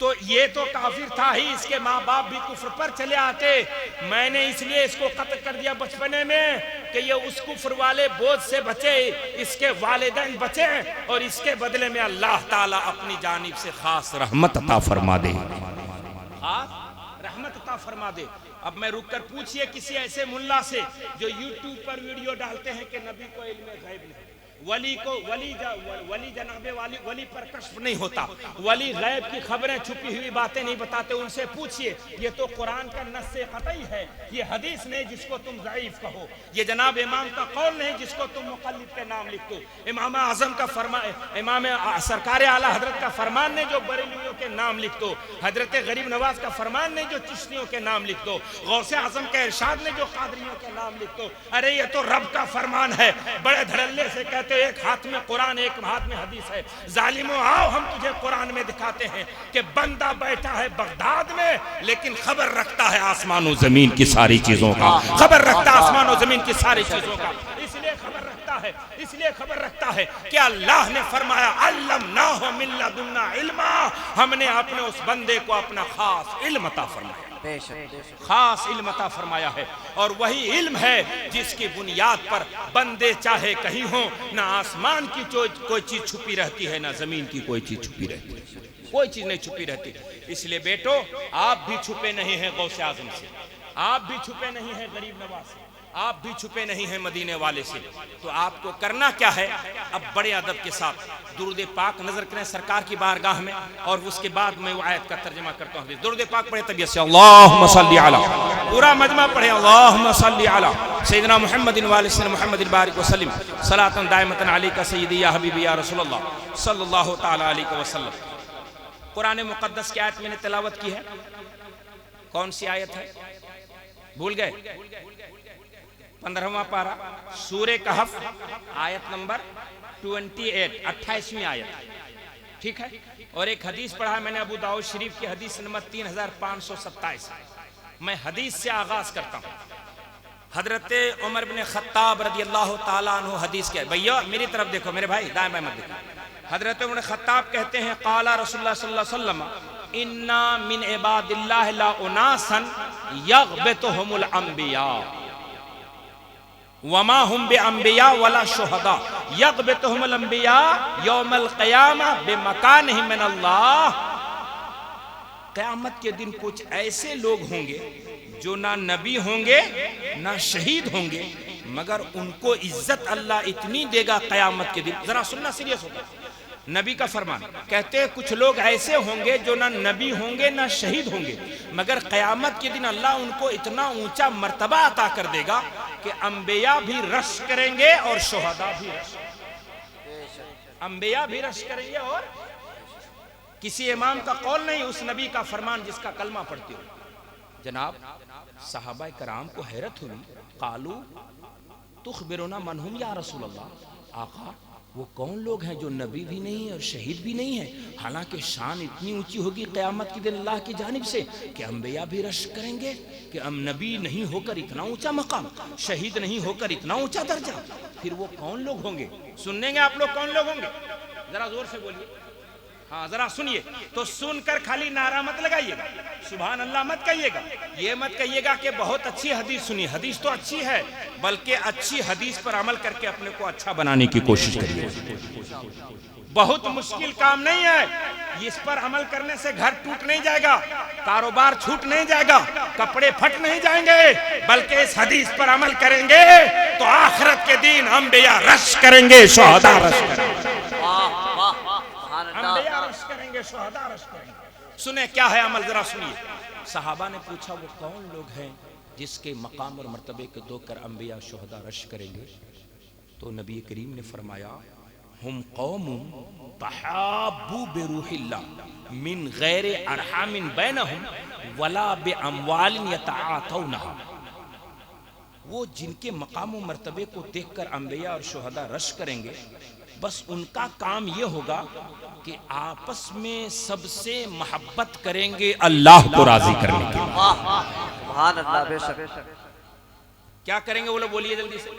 تو یہ تو کافر تھا ہی، اس کے ماں باپ بھی کفر پر چلے آتے. میں نے اس لیے اس کو قتل کر دیا بچپنے میں کہ یہ اس کفر والے بوجھ سے بچے، اس کے والدین بچے، اور اس کے بدلے میں اللہ تعالیٰ اپنی جانب سے خاص رحمت عطا فرما دے، خاص رحمت عطا فرما دے. اب میں رک کر پوچھئے کسی ایسے ملا سے جو یوٹیوب پر ویڈیو ڈالتے ہیں کہ نبی کو علم غیب نہیں، ولی کو ولی جناب ولی پر کشف نہیں ہوتا، ولی غیب کی خبریں چھپی ہوئی باتیں نہیں بتاتے. ان سے پوچھئے یہ تو قرآن کا نص قطعی ہے، یہ حدیث نہیں جس کو تم ضعیف کہو، یہ جناب امام کا قول نہیں جس کو تم مقلد کے نام لکھ دو، امام اعظم کا فرمان، امام سرکار اعلیٰ حضرت کا فرمان نہیں جو بریلویوں کے نام لکھ دو، حضرت غریب نواز کا فرمان نہیں جو چشتیوں کے نام لکھ دو، غوث اعظم کے ارشاد نہیں جو قادریوں کے نام لکھ دو. ارے یہ تو رب کا فرمان ہے. بڑے دھڑلے سے کہتے ایک ہاتھ میں قرآن ایک ہاتھ میں حدیث ہے. ظالموں آؤ ہم تجھے قرآن میں دکھاتے ہیں کہ بندہ بیٹھا ہے بغداد میں لیکن خبر رکھتا ہے آسمان و زمین کی ساری چیزوں کا، خبر رکھتا ہے آسمان و زمین کی ساری چیزوں کا. اس لیے خبر رکھتا ہے کہ اللہ نے فرمایا علمناہ من لدنا علما، ہم نے اپنے اس بندے کو اپنا خاص علم عطا فرمایا، خاص علم عطا فرمایا ہے. اور وہی علم ہے جس کی بنیاد پر بندے چاہے کہیں ہوں، نہ آسمان کی کوئی چیز چھپی رہتی ہے، نہ زمین کی کوئی چیز چھپی رہتی ہے، کوئی چیز نہیں چھپی رہتی. اس لیے بیٹو آپ بھی چھپے نہیں ہیں غوث اعظم سے، آپ بھی چھپے نہیں ہیں غریب نواز سے، آپ بھی چھپے نہیں ہیں مدینے والے سے. تو آپ کو کرنا کیا ہے؟ اب بڑے ادب کے ساتھ درود پاک نظر کریں سرکار کی بارگاہ میں، اور اس کے بعد میں وہ آیت کا ترجمہ کرتا ہوں. درود پاک پڑھے طبیعت سے، اللہم صلی علی، پورا مجمع پڑھے اللہم صلی علی سیدنا محمد وآل سیدنا محمد بارک وسلم صلاۃ دائمۃ علیک سیدی یا حبیبی یا رسول اللہ صلی اللہ تعالی علیہ وسلم. قرآن مقدس کی آیت میں نے تلاوت کی ہے، کون سی آیت ہے؟ بھول گئے؟ 15واں پارہ سورہ کہف آیت نمبر 28، 28ویں آیت، ٹھیک ہے. اور ایک حدیث پڑھا میں نے ابو داؤد شریف کی حدیث نمبر 3527. میں حدیث سے آغاز کرتا ہوں. حضرت عمر بن خطاب رضی اللہ تعالیٰ عنہ حدیث کے، بھئیو میری طرف دیکھو میرے بھائی، دائیں بائیں مت دیکھو. حضرت عمر بن خطاب کہتے ہیں قال رسول اللہ صلی اللہ علیہ وسلم انا من عباد اللہ لا اناسا یغبطہم الانبیاء وما ہم بانبیاء ولا شہداء یغبطہم الانبیاء یوم القیامہ بمکانہم من اللہ. قیامت کے دن کچھ ایسے لوگ ہوں گے جو نہ نبی ہوں گے نہ شہید ہوں گے، مگر ان کو عزت اللہ اتنی دے گا قیامت کے دن. ذرا سننا سیریس ہوگا. نبی کا فرمان کہتے ہیں کچھ لوگ ایسے ہوں گے جو نہ نبی ہوں گے نہ شہید ہوں گے، مگر قیامت کے دن اللہ ان کو اتنا اونچا مرتبہ عطا کر دے گا کہ انبیاء بھی رش کریں گے اور شہداء بھی رش کریں گے. انبیاء بھی رش کریں گے اور کسی امام کا قول نہیں، اس نبی کا فرمان جس کا کلمہ پڑھتے ہو. جناب صحابہ کرام کو حیرت ہوئی. قالو تخبرنا من ہم یا رسول اللہ. آقا وہ کون لوگ ہیں جو نبی بھی نہیں اور شہید بھی نہیں ہیں، حالانکہ شان اتنی اونچی ہوگی قیامت کے دن اللہ کی جانب سے کہ انبیاء بھی رش کریں گے کہ ہم نبی نہیں ہو کر اتنا اونچا مقام، شہید نہیں ہو کر اتنا اونچا درجہ، پھر وہ کون لوگ ہوں گے؟ سنیں گے آپ لوگ کون لوگ ہوں گے؟ ذرا زور سے بولیے. ہاں ذرا سنیے. تو سن کر خالی نعرہ مت لگائیے گا، سبحان اللہ مت کہیے گا، یہ مت کہیے گا کہ بہت اچھی حدیث سنی. حدیث تو اچھی ہے، بلکہ اچھی حدیث پر عمل کر کے اپنے کو اچھا بنانے کی کوشش کریے. بہت مشکل کام نہیں ہے، اس پر عمل کرنے سے گھر ٹوٹ نہیں جائے گا، کاروبار چھوٹ نہیں جائے گا، کپڑے پھٹ نہیں جائیں گے، بلکہ اس حدیث پر عمل کریں گے تو آخرت کے دن انبیاء رش کریں گے، شہداء رش کریں گے. انبیاء رش کریں گے، شہداء رش کریں گے. سنیں کیا ہے عمل، ذرا سنیے. صحابہ نے پوچھا وہ کون لوگ ہیں جس کے مقام اور مرتبے کو دو کر انبیاء شہداء رش کریں گے؟ تو نبی کریم نے فرمایا ہم قوم تحابوا بروح اللہ من غیر ارحام بینہم ولا باموال یتعاطونہا. وہ جن کے مقام و مرتبے کو دیکھ کر انبیاء اور شہداء رش کریں گے، بس ان کا کام یہ ہوگا کہ آپس میں سب سے محبت کریں گے اللہ کو راضی کرنے کے لیے. سبحان اللہ. بے شک کیا کریں گے وہ لوگ؟ بولیے جلدی سے.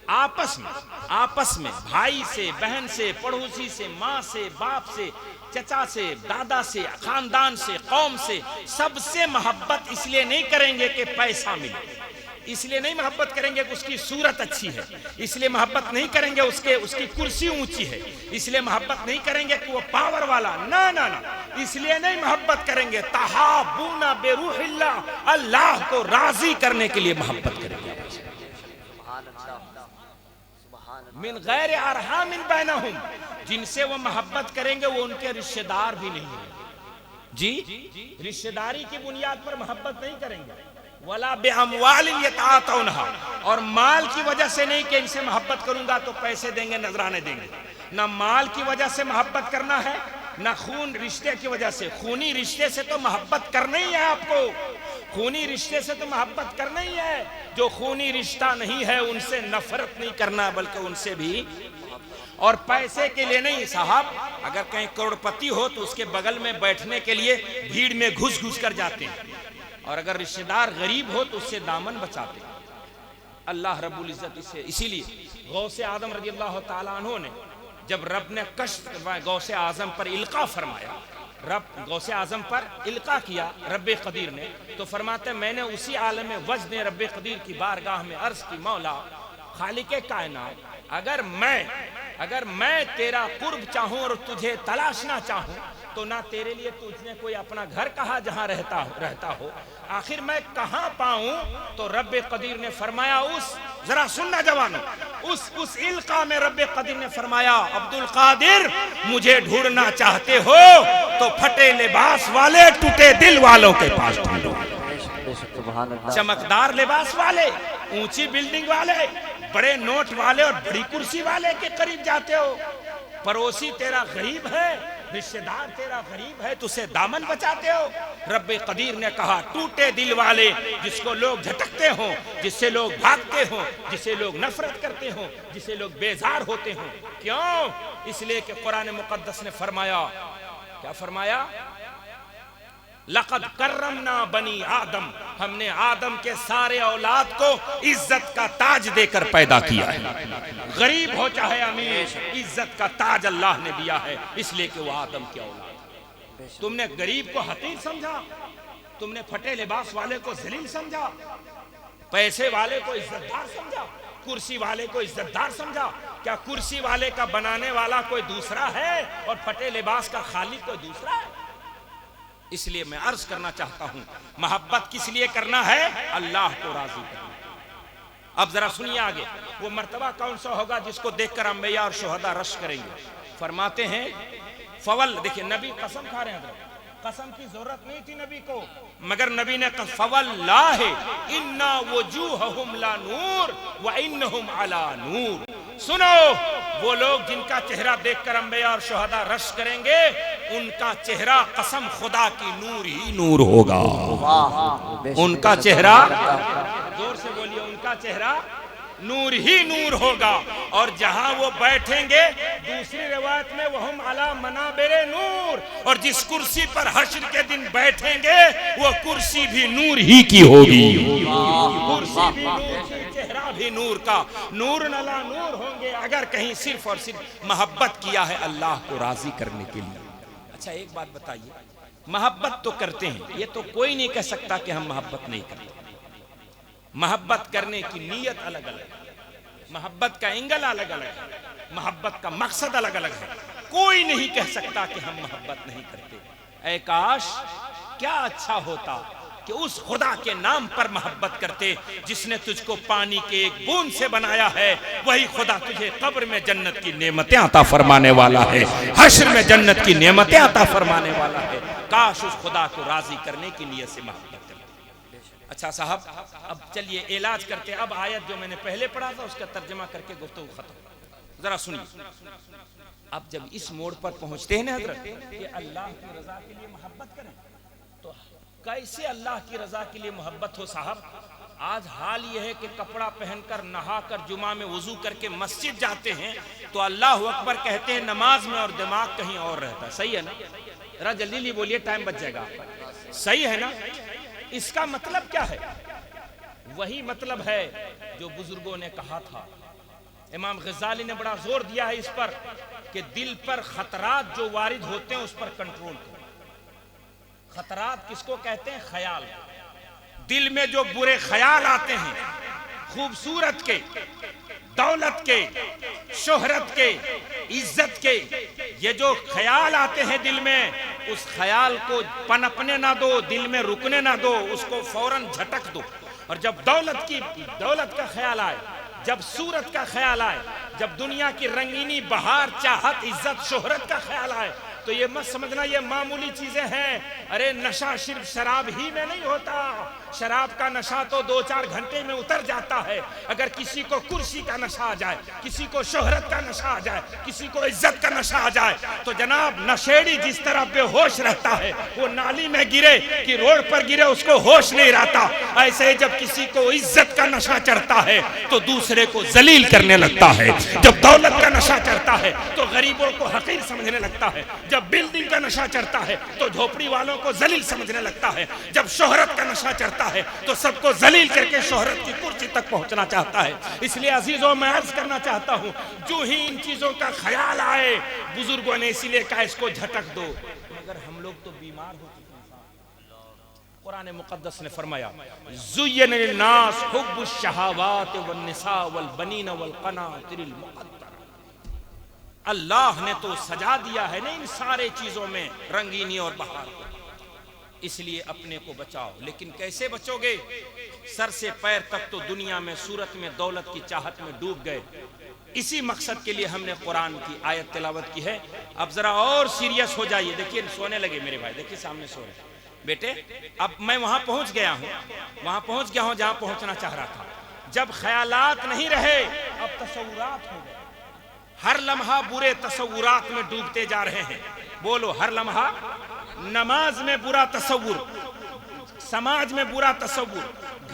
آپس میں بھائی سے، بہن سے، پڑوسی سے، ماں سے، باپ سے، چچا سے، دادا سے، خاندان سے، قوم سے، سب سے محبت اس لیے نہیں کریں گے کہ پیسہ ملے، اس لیے نہیں محبت کریں گے کہ اس کی صورت اچھی ہے، اس لیے محبت نہیں کریں گے اس کی کرسی اونچی ہے، اس لیے محبت نہیں کریں گے کہ وہ پاور والا، نہ نہ نہ، اس لیے نہیں محبت کریں گے. تحابون بروح اللہ، اللہ کو راضی کرنے کے لیے محبت کریں گے. من غیر ارحام بینہم، جن سے وہ محبت کریں گے وہ ان کے رشتہ دار بھی نہیں ہیں. جی رشتہ داری کی بنیاد پر محبت نہیں کریں گے. ولا باموال یتعاطونہا، اور مال کی وجہ سے نہیں کہ ان سے محبت کروں گا تو پیسے دیں گے، نذرانے دیں گے. نہ مال کی وجہ سے محبت کرنا ہے، نہ خون رشتے کی وجہ سے. خونی رشتے سے تو محبت کرنا ہی ہے آپ کو، خونی رشتے سے تو محبت کرنا ہی ہے. جو خونی رشتہ نہیں ہے ان سے نفرت نہیں کرنا بلکہ ان سے بھی. اور پیسے کے لیے نہیں صاحب، اگر کہیں کروڑپتی ہو تو اس کے بغل میں بیٹھنے کے لیے بھیڑ میں گھس گھس کر جاتے ہیں، اور اگر رشتہ دار غریب ہو تو اس سے دامن بچاتے ہیں. اللہ رب العزت اسی لیے غوث اعظم رضی اللہ تعالیٰ عنہ نے جب رب نے کشف غوث اعظم پر القاء فرمایا، غوث اعظم پر القاء کیا رب قدیر نے، تو فرماتے ہیں میں نے اسی عالم وجد رب قدیر کی بارگاہ میں عرض کی مولا خالق کائنات، اگر میں تیرا قرب چاہوں اور تجھے تلاشنا چاہوں تو نہ تیرے لیے تجھ نے کوئی اپنا گھر کہا جہاں رہتا ہو، آخر میں کہاں پاؤں؟ تو رب قدیر نے فرمایا ذرا سننا جوانو، اس القاء میں رب قدیر نے فرمایا عبد القادر مجھے ڈھونڈنا چاہتے ہو تو پھٹے لباس والے ٹوٹے دل والوں کے پاس ڈھونڈو. چمکدار لباس والے، اونچی بلڈنگ والے، بڑے نوٹ والے اور بڑی کرسی والے کے قریب جاتے ہو. پڑوسی تیرا غریب ہے، رشتہ دار تیرا غریب ہے تو اسے دامن بچاتے ہو. رب قدیر نے کہا ٹوٹے دل والے، جس کو لوگ جھٹکتے ہوں، جس سے لوگ بھاگتے ہوں، جسے لوگ نفرت کرتے ہوں، جسے لوگ بیزار ہوتے ہوں. کیوں؟ اس لیے کہ قرآن مقدس نے فرمایا، کیا فرمایا؟ لقد کرمنا بنی آدم، ہم نے آدم کے سارے اولاد کو عزت کا تاج دے کر پیدا کیا ہے. غریب ہو چاہے امیر، عزت کا تاج اللہ نے دیا ہے، اس لیے کہ وہ آدم کے اولاد. تم نے غریب کو حقیر سمجھا، تم نے پھٹے لباس والے کو ذلیل سمجھا، پیسے والے کو عزت دار سمجھا، کرسی والے کو عزت دار سمجھا۔ کیا کرسی والے کا بنانے والا کوئی دوسرا ہے اور پھٹے لباس کا خالق کوئی دوسرا ہے؟ اس لیے میں عرض کرنا چاہتا ہوں، محبت کس لیے کرنا ہے؟ اللہ کو راضی کرنا۔ اب ذرا سنیے آگے، وہ مرتبہ کون سا ہوگا جس کو دیکھ کر انبیاء اور شہداء رشک کریں گے؟ فرماتے ہیں فول، دیکھیں نبی قسم کھا رہے ہیں حضرت، قسم کی ضرورت نہیں تھی نبی کو، مگر نبی نے کہا فواللہ انا وجوہہم لا نور وانہم علی نور۔ سنو، وہ لوگ جن کا چہرہ دیکھ کر انبیاء اور شہداء رشک کریں گے، ان کا چہرہ قسم خدا کی نور ہی نور ہوگا۔ ان کا چہرہ، زور سے بولیے، ان کا چہرہ نور ہی نور ہوگا، اور جہاں وہ بیٹھیں گے، دوسری روایت میں وہم علی منابر نور، اور جس کرسی پر حشر کے دن بیٹھیں گے وہ کرسی بھی نور ہی کی ہوگی، کرسی بھی نور کی، چہرہ بھی نور کا، نور نلا نور ہوں گے اگر کہیں صرف اور صرف محبت کیا ہے اللہ کو راضی کرنے کے لیے۔ اچھا ایک بات بتائیے، محبت تو کرتے ہیں، یہ تو کوئی نہیں کہہ سکتا کہ ہم محبت نہیں کرتے۔ محبت کرنے کی نیت الگ الگ ہے، محبت کا اینگل الگ الگ ہے، محبت کا مقصد الگ الگ ہے، کوئی نہیں کہہ سکتا کہ ہم محبت نہیں کرتے۔ اے کاش کیا اچھا ہوتا کہ اس خدا کے نام پر محبت کرتے جس نے تجھ کو پانی کے ایک بوند سے بنایا ہے، وہی خدا تجھے قبر میں جنت کی نعمتیں عطا فرمانے والا ہے، حشر میں جنت کی نعمتیں عطا فرمانے والا ہے۔ کاش اس خدا کو راضی کرنے کی نیت سے محبت کرتے۔ اچھا صاحب، اب چلیے علاج کرتے۔ اب آیت جو میں نے پہلے پڑھا تھا اس کا ترجمہ کر کے گفتگو ختم۔ ذرا سنیے، اب جب اس موڑ پر پہنچتے ہیں نا حضرت کہ اللہ کی رضا کے لیے محبت کریں، تو کیسے اللہ کی رضا کے لیے محبت ہو صاحب؟ آج حال یہ ہے کہ کپڑا پہن کر نہا کر جمعہ میں وضو کر کے مسجد جاتے ہیں تو اللہ اکبر کہتے ہیں نماز میں، اور دماغ کہیں اور رہتا ہے۔ صحیح ہے نا؟ ذرا جلدی بولیے، ٹائم بچ جائے گا۔ صحیح ہے نا؟ اس کا مطلب کیا ہے؟ وہی مطلب ہے جو بزرگوں نے کہا تھا۔ امام غزالی نے بڑا زور دیا ہے اس پر کہ دل پر خطرات جو وارد ہوتے ہیں اس پر کنٹرول کرو۔ خطرات کس کو کہتے ہیں؟ خیال۔ دل میں جو برے خیال آتے ہیں، خوبصورت کے، دولت کے، شہرت کے، عزت کے، یہ جو خیال آتے ہیں دل میں، اس خیال کو پنپنے نہ دو، دل میں رکنے نہ دو، اس کو فوراً جھٹک دو۔ اور جب دولت کا خیال آئے، جب صورت کا خیال آئے، جب دنیا کی رنگینی، بہار، چاہت، عزت، شہرت کا خیال آئے، تو یہ مت سمجھنا یہ معمولی چیزیں ہیں۔ ارے نشہ صرف شراب ہی میں نہیں ہوتا، شراب کا نشہ تو 2-4 گھنٹے میں اتر جاتا ہے۔ اگر کسی کو کرسی کا نشہ آ جائے، کسی کو شہرت کا نشہ آ جائے، کسی کو عزت کا نشہ آ جائے، تو جناب نشیڑی جس طرح بے ہوش رہتا ہے، وہ نالی میں گرے کہ روڈ پر گرے اس کو ہوش نہیں رہتا، ایسے ہی جب کسی کو عزت کا نشہ چڑھتا ہے تو دوسرے کو ذلیل کرنے لگتا ہے۔ جب دولت کا نشہ چڑھتا ہے تو غریبوں کو حقیر سمجھنے لگتا ہے۔ جب بلڈنگ کا نشہ چڑھتا ہے تو جھوپڑی والوں کو ذلیل سمجھنے لگتا ہے۔ جب شہرت کا نشہ چڑھتا ہے تو سب کو ذلیل کر کے شہرت کی کرسی تک پہنچنا چاہتا ہے۔ اس لیے عزیزوں میں عرض کرنا چاہتا ہوں، جو ہی ان چیزوں کا خیال آئے، بزرگوں نے اسی لیے کہا اس کو جھٹک دو، مگر ہم لوگ تو بیمار ہو چکے ہیں۔ قرآن مقدس نے فرمایا زُيِّنَ لِلنَّاسِ حُبُّ الشَّهَوَاتِ وَالنِّسَاءِ وَالْبَنِينَ وَالْقَنَاطِرِ الْمُقَنطَرَةِ۔ اللہ نے تو سجا دیا ہے نا ان سارے چیزوں میں رنگینی اور بہار کو، اس لیے اپنے کو بچاؤ۔ لیکن کیسے بچو گے؟ سر سے پیر تک تو دنیا میں، صورت میں، دولت کی چاہت میں ڈوب گئے۔ اسی مقصد کے لیے ہم نے قرآن کی آیت تلاوت کی ہے۔ اب ذرا اور سیریس ہو جائیے، دیکھیے سونے لگے میرے بھائی، دیکھیے سامنے سو رہے بیٹے۔ اب میں وہاں پہنچ گیا ہوں جہاں پہنچنا چاہ رہا تھا۔ جب خیالات نہیں رہے، اب تصورات ہو گئے۔ ہر لمحہ برے تصورات میں ڈوبتے جا رہے ہیں۔ بولو، ہر لمحہ نماز میں برا تصور، سماج میں برا تصور،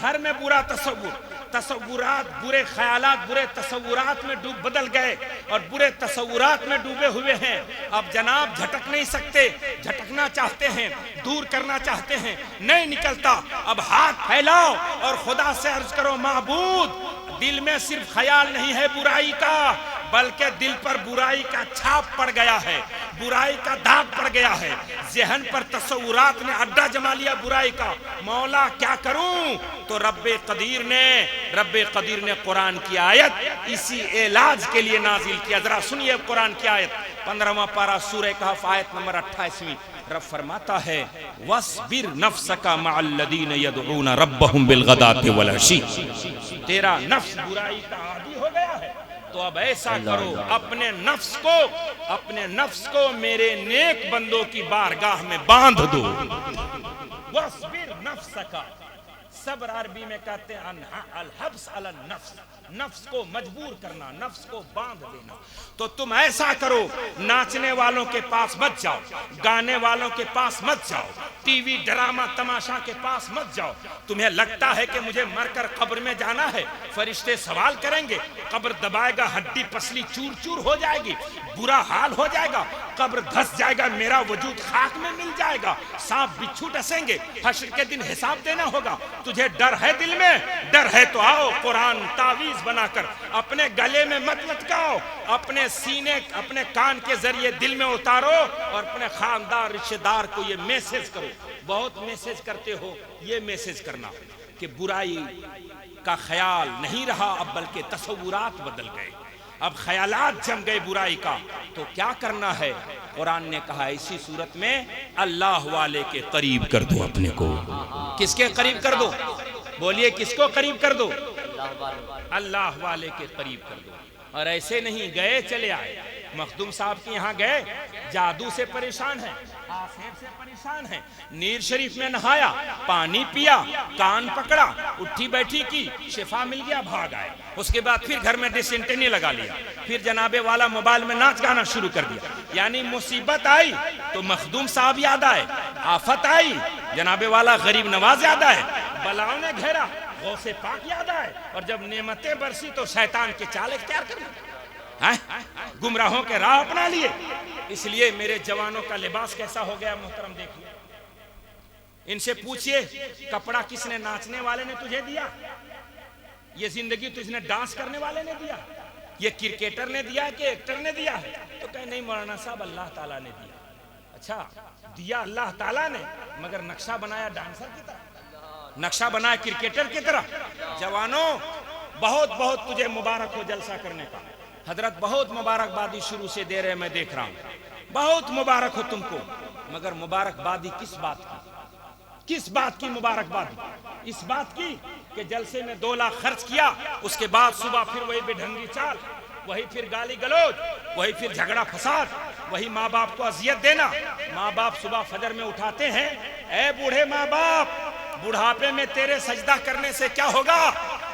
گھر میں برا تصور، تصورات، برے خیالات برے تصورات میں بدل گئے اور برے تصورات میں ڈوبے ہوئے ہیں۔ اب جناب جھٹک نہیں سکتے، جھٹکنا چاہتے ہیں، دور کرنا چاہتے ہیں، نہیں نکلتا۔ اب ہاتھ پھیلاؤ اور خدا سے عرض کرو معبود، دل میں صرف خیال نہیں ہے برائی کا، بلکہ دل پر برائی کا چھاپ پڑ گیا ہے، برائی کا داغ پڑ گیا ہے، ذہن پر تصورات نے اڈا جما لیا برائی کا۔ مولا کیا کروں؟ تو رب قدیر نے قرآن کی آیت اسی علاج کے لیے نازل کیا۔ ذرا سنیے قرآن کی آیت، 15واں پارہ سورہ کہف آیت نمبر 28۔ رب فرماتا ہے وَاصْبِرْ نَفْسَكَ مَعَ الَّذِينَ يَدْعُونَ رَبَّهُمْ بِالْغَدَاةِ وَالْعَشِيِّ۔ تیرا نفس برائی کا عادی ہو گیا ہے تو اب ایسا کرو، اپنے نفس کو میرے نیک بندوں کی بارگاہ میں باندھ دو۔ وَاصْبِرْ نَفْسَكَ، صبر عربی میں کہتے ہیں الحبس علی النفس، نفس کو مجبور کرنا، نفس کو باندھ دینا۔ تو تم ایسا کرو، ناچنے والوں کے پاس مت جاؤ، گانے والوں کے پاس مت جاؤ، ٹی وی ڈرامہ تماشا کے پاس مت جاؤ۔ تمہیں لگتا ہے کہ مجھے مر کر قبر میں جانا ہے، فرشتے سوال کریں گے، قبر دبائے گا، ہڈی پسلی چور چور ہو جائے گی، برا حال ہو جائے گا، قبر دھس جائے گا، میرا وجود خاک میں مل جائے گا، سانپ بچھو ڈسیں گے، حشر کے دن حساب دینا ہوگا۔ تجھے ڈر ہے دل میں؟ ڈر ہے تو آؤ، قرآن تعویذ بنا کر اپنے گلے میں مت لٹکاؤ، اپنے سینے اپنے کان کے ذریعے دل میں اتارو اور اپنے خاندان رشتہ دار کو یہ میسج کرو۔ بہت میسج کرتے ہو، یہ میسج کرنا کہ برائی کا خیال نہیں رہا، اب بلکہ تصورات بدل گئے، اب خیالات جم گئے برائی کا۔ تو کیا کرنا ہے؟ قرآن نے کہا اسی صورت میں اللہ والے کے قریب کر دو اپنے کو۔ کس کے قریب کر دو؟ بولیے کس کو قریب کر دو؟ اللہ والے کے قریب کر دو۔ اور ایسے نہیں گئے چلے آئے، مخدوم صاحب کے یہاں گئے، جادو سے پریشان ہیں، آسیب سے پریشان ہیں، نیر شریف میں نہایا، پانی پیا، کان پکڑا، اٹھی بیٹھی کی، شفا مل گیا، بھاگ آئے۔ اس کے بعد پھر گھر میں ڈسینٹری لگا لیا، پھر جناب والا موبائل میں ناچ گانا شروع کر دیا۔ یعنی مصیبت آئی تو مخدوم صاحب یاد آئے، آفت آئی جناب والا غریب نواز یاد آئے، بلاؤں نے گھیرا غوث پاک یاد آئے، اور جب نعمتیں برسی تو شیطان کے چال اختیار کر لی، گمراہوں کے راہ اپنا لیے۔ اس لیے میرے جوانوں کا لباس کیسا ہو گیا محترم دیکھیے، ان سے پوچھئے کپڑا کس نے؟ ناچنے والے نے تجھے دیا؟ یہ زندگی تجھ نے ڈانس کرنے والے نے دیا؟ یہ کرکٹر نے دیا کہ ایکٹر نے دیا ہے؟ تو کہے نہیں مولانا صاحب اللہ تعالیٰ نے دیا۔ اچھا دیا اللہ تعالیٰ نے، مگر نقشہ بنایا ڈانسر کی طرح، نقشہ بنایا کرکٹر کی طرح۔ جوانوں بہت بہت تجھے مبارک ہو جلسہ کرنے کا، حضرت بہت مبارکبادی شروع سے دے رہے، میں دیکھ رہا ہوں، بہت مبارک ہو تم کو، مگر مبارکبادی کس بات کی؟ کس بات کی مبارکبادی؟ اس بات کی کہ جلسے میں 2 لاکھ خرچ کیا، اس کے بعد صبح پھر وہی بے ڈھنگی چال، وہی پھر گالی گلوچ، وہی پھر جھگڑا فساد، وہی ماں باپ کو اذیت دینا۔ ماں باپ صبح فجر میں اٹھاتے ہیں، اے بوڑھے ماں باپ بڑھاپے میں تیرے سجدہ کرنے سے کیا ہوگا؟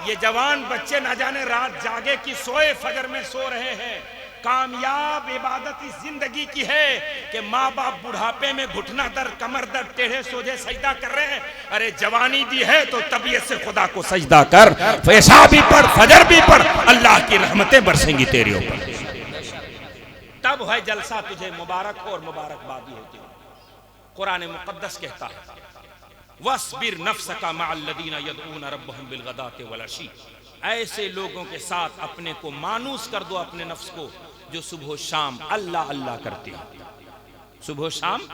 یہ جوان بچے نہ جانے رات جاگے کی سوئے فجر میں سو رہے ہیں۔ کامیاب عبادت اس زندگی کی ہے کہ ماں باپ بڑھاپے میں گھٹنا در کمر در ٹیڑھے سوجے سجدہ کر رہے ہیں۔ ارے جوانی دی ہے تو طبیعت سے خدا کو سجدہ کر، عشاء بھی پڑھ، فجر بھی پڑھ، اللہ کی رحمتیں برسیں گی تیرے اوپر، تب ہے جلسہ تجھے مبارک ہو اور مبارکبادی ہوتی ہو۔ قرآن مقدس کہتا ہے وَاصْبِرْ نَفْسَكَ مَعَ الَّذِينَ يَدْعُونَ رَبَّهُمْ بِالْغَدَاةِ وَالْعَشِيِّ۔ ایسے لوگوں کے ساتھ اپنے کو مانوس کر دو، اپنے نفس کو، جو صبح و شام اللہ اللہ کرتے ہیں، صبح و شام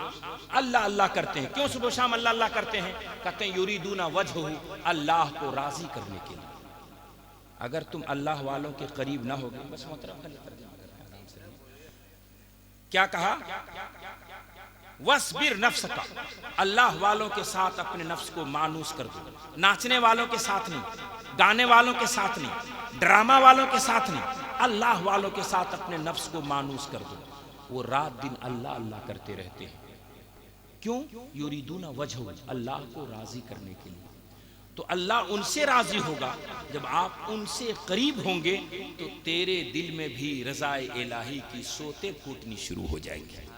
اللہ اللہ کرتے ہیں۔ کیوں صبح و شام اللہ اللہ کرتے ہیں؟ کہتے ہیں یریدون وجہہ، اللہ کو راضی کرنے کے لیے۔ اگر تم اللہ والوں کے قریب نہ ہوگے، بس محترم کیا کہا؟ وَاصْبِرْ نَفْسَكَ، اللہ والوں کے ساتھ اپنے نفس کو مانوس کر دو، ناچنے والوں کے ساتھ نہیں، گانے والوں کے ساتھ نہیں، ڈرامہ والوں کے ساتھ نہیں، اللہ والوں کے ساتھ اپنے نفس کو مانوس کر دو۔ وہ رات دن اللہ اللہ کرتے رہتے ہیں، کیوں؟ یریدون وجہہ، اللہ کو راضی کرنے کے لیے۔ تو اللہ ان سے راضی ہوگا جب آپ ان سے قریب ہوں گے، تو تیرے دل میں بھی رضا الہی کی سوتیں پھوٹنی شروع ہو جائیں گی،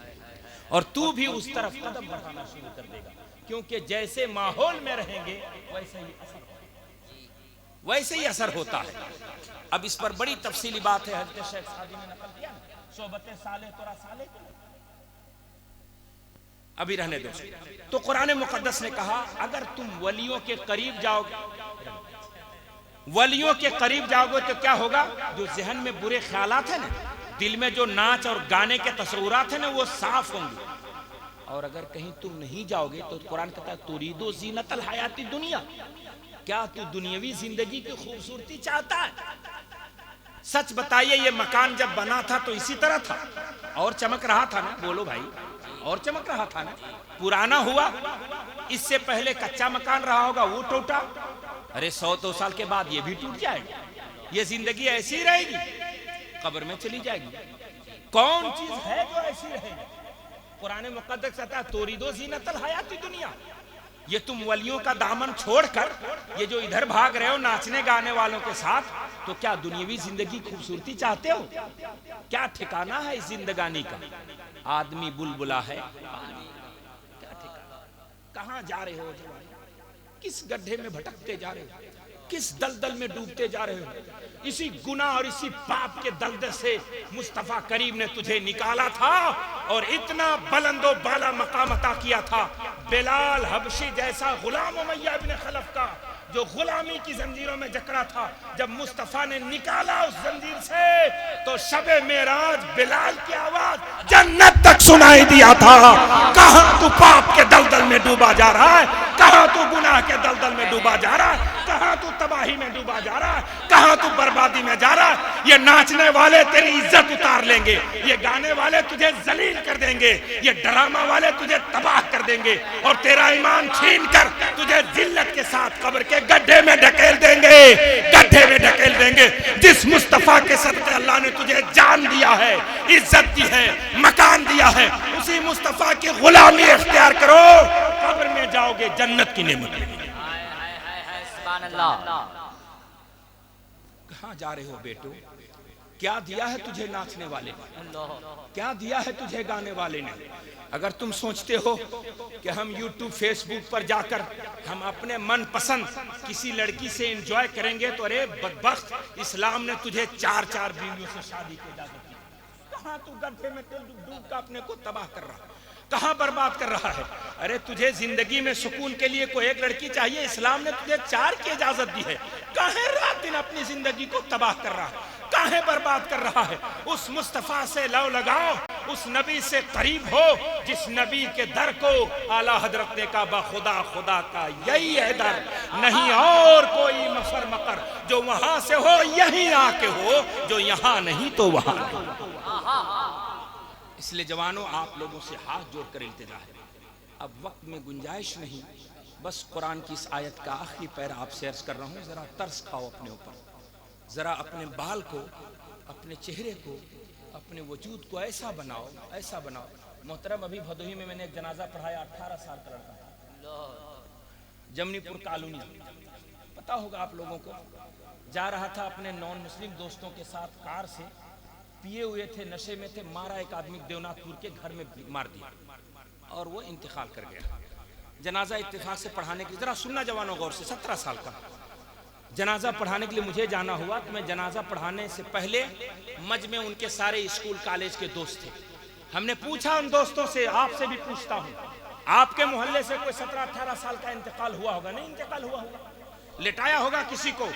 اور تو بھی اس طرف قدم بڑھانا شروع کر دے گا، کیونکہ جیسے ماحول میں رہیں گے ویسے ہی اثر ہوتا ہے۔ اب اس پر بڑی تفصیلی بات ہے، حضرت شیخ سعدی نے نقل کیا نا، صحبت صالح ترا صالح کی، ابھی رہنے دو۔ تو قرآن مقدس نے کہا اگر تم ولیوں کے قریب جاؤ گے، ولیوں کے قریب جاؤ گے تو کیا ہوگا؟ جو ذہن میں برے خیالات ہیں نا، دل میں جو ناچ اور گانے کے تصورات ہیں نا، وہ صاف ہوں گے۔ اور اگر کہیں تم نہیں جاؤ گے تو قرآن کہتا ہے تُرِیدُ زینت الحیات الدنیا، کیا تو دنیاوی زندگی کی خوبصورتی چاہتا ہے؟ سچ بتائیے، یہ مکان جب بنا تھا تو اسی طرح تھا اور چمک رہا تھا نا؟ بولو بھائی، اور چمک رہا تھا نا؟ پرانا ہوا، اس سے پہلے کچا مکان رہا ہوگا، وہ ٹوٹا، ارے 100 سال کے بعد یہ بھی ٹوٹ جائے گا۔ یہ زندگی ایسی ہی رہے گی، قبر میں چلی جائے گی۔ کون چیز ہے جو ایسی رہے گی؟ قرآن مقدس کہتا ہے تُرِیدُ زینت الحیات الدنیا۔ یہ تم ولیوں کا دامن چھوڑ کر یہ جو ادھر بھاگ رہے ہو ناچنے گانے والوں کے ساتھ، تو کیا دنیاوی زندگی خوبصورتی چاہتے ہو؟ کیا ٹھکانہ ہے اس زندگانی کا؟ آدمی بلبلا ہے، کیا ٹھکانہ؟ کہاں جا رہے ہو جوان؟ کس گڈھے میں بھٹکتے جا رہے ہو؟ کس دلدل میں ڈوبتے جا رہے ہو؟ اسی گناہ اور اسی پاپ کے دلدل سے مصطفیٰ کریم نے تجھے نکالا تھا اور اتنا بلند و بالا مقام عطا کیا تھا۔ بلال حبشی جیسا غلام امیہ ابن خلف کا جو غلامی کی زنجیروں میں جکڑا تھا، جب مصطفیٰ نے نکالا اس زنجیر سے تو شب معراج بلال کی آواز جنت تک سنائی دیا تھا۔ کہاں تو پاپ کے دلدل میں ڈوبا جا رہا ہے؟ کہاں تو گناہ کے دلدل میں ڈوبا جا رہا ہے؟ کہاں تو تباہی میں ڈوبا جا رہا ہے؟ کہاں تو بربادی میں جا رہا ہے؟ یہ ناچنے والے تیری عزت اتار لیں گے، یہ گانے والے تجھے ذلیل کر دیں گے، یہ ڈرامہ والے تجھے تباہ کر دیں گے اور تیرا ایمان چھین کر تجھے ذلت کے ساتھ قبر کے گڈھے میں ڈھکیل دیں گے، گڈھے میں ڈھکیل دیں گے۔ جس مصطفیٰ کے صدقے اللہ نے تجھے جان دیا ہے، عزت دی ہے، مکان دیا ہے، اسی مصطفیٰ کی غلامی اختیار کرو، قبر میں جاؤ گے جنت کی نعمت ملے گی۔ سبحان اللہ۔ کہاں جا رہے ہو بیٹو؟ کیا دیا ہے تجھے ناچنے والے نے؟ کیا دیا ہے تجھے گانے والے نے؟ اگر تم سوچتے ہو کہ ہم یوٹیوب فیس بک پر جا کر ہم اپنے من پسند کسی لڑکی سے انجوائے کریں گے تو ارے بدبخت، اسلام نے تجھے 4 بیویوں سے شادی کی اجازت دی۔ کہاں تو گڈھے میں ڈوب کر اپنے کو تباہ کر رہا ہے؟ کہاں برباد کر رہا ہے؟ ارے تجھے زندگی میں سکون کے لیے کوئی ایک لڑکی چاہیے، اسلام نے تجھے 4 کی اجازت دی ہے۔ کہاں رات دن اپنی زندگی کو تباہ کر رہا ہے؟ کہاں برباد کر رہا ہے؟ اس مصطفیٰ سے لو لگاؤ، اس نبی سے قریب ہو جس نبی کے در کو اعلیٰ حضرت نے کہا بخدا خدا کا یہی ہے در، نہیں اور کوئی مفر مقر، جو وہاں سے ہو یہیں آ کے ہو، جو یہاں نہیں تو وہاں نہیں۔ اس لئے جوانوں، آپ لوگوں سے ہاتھ جوڑ کر التجا ہے، اب وقت میں گنجائش نہیں، بس قرآن کی اس آیت کا آخری پیرا آپ سے عرض کر رہا ہوں، ذرا ترس کھاؤ اپنے اوپر، ذرا اپنے بال کو، اپنے چہرے کو، اپنے وجود کو ایسا بناؤ، ایسا بناؤ۔ محترم، ابھی بھدوہی میں نے ایک جنازہ پڑھایا، 18 سال کا لڑکا، جمنی پور کالونی، پتا ہوگا آپ لوگوں کو، جا رہا تھا اپنے نان مسلم دوستوں کے ساتھ کار سے، پیے ہوئے تھے، نشے میں تھے، مارا ایک آدمی دیوناتھ پور کے گھر میں مار دیا اور وہ انتقال کر گیا۔ جنازہ اتفاق سے پڑھانے کے لیے، ذرا سننا جوانوں غور سے، 17 سال کا جنازہ پڑھانے کے لیے مجھے جانا ہوا، تو میں جنازہ پڑھانے سے پہلے مجھ میں ان کے سارے اسکول کالج کے دوست تھے۔ ہم نے پوچھا ان دوستوں سے، آپ سے بھی پوچھتا ہوں، آپ کے محلے سے کوئی 17-18 سال کا انتقال ہوا ہوگا؟ نہیں انتقال ہوا ہوگا، لٹایا ہوگا کسی کو،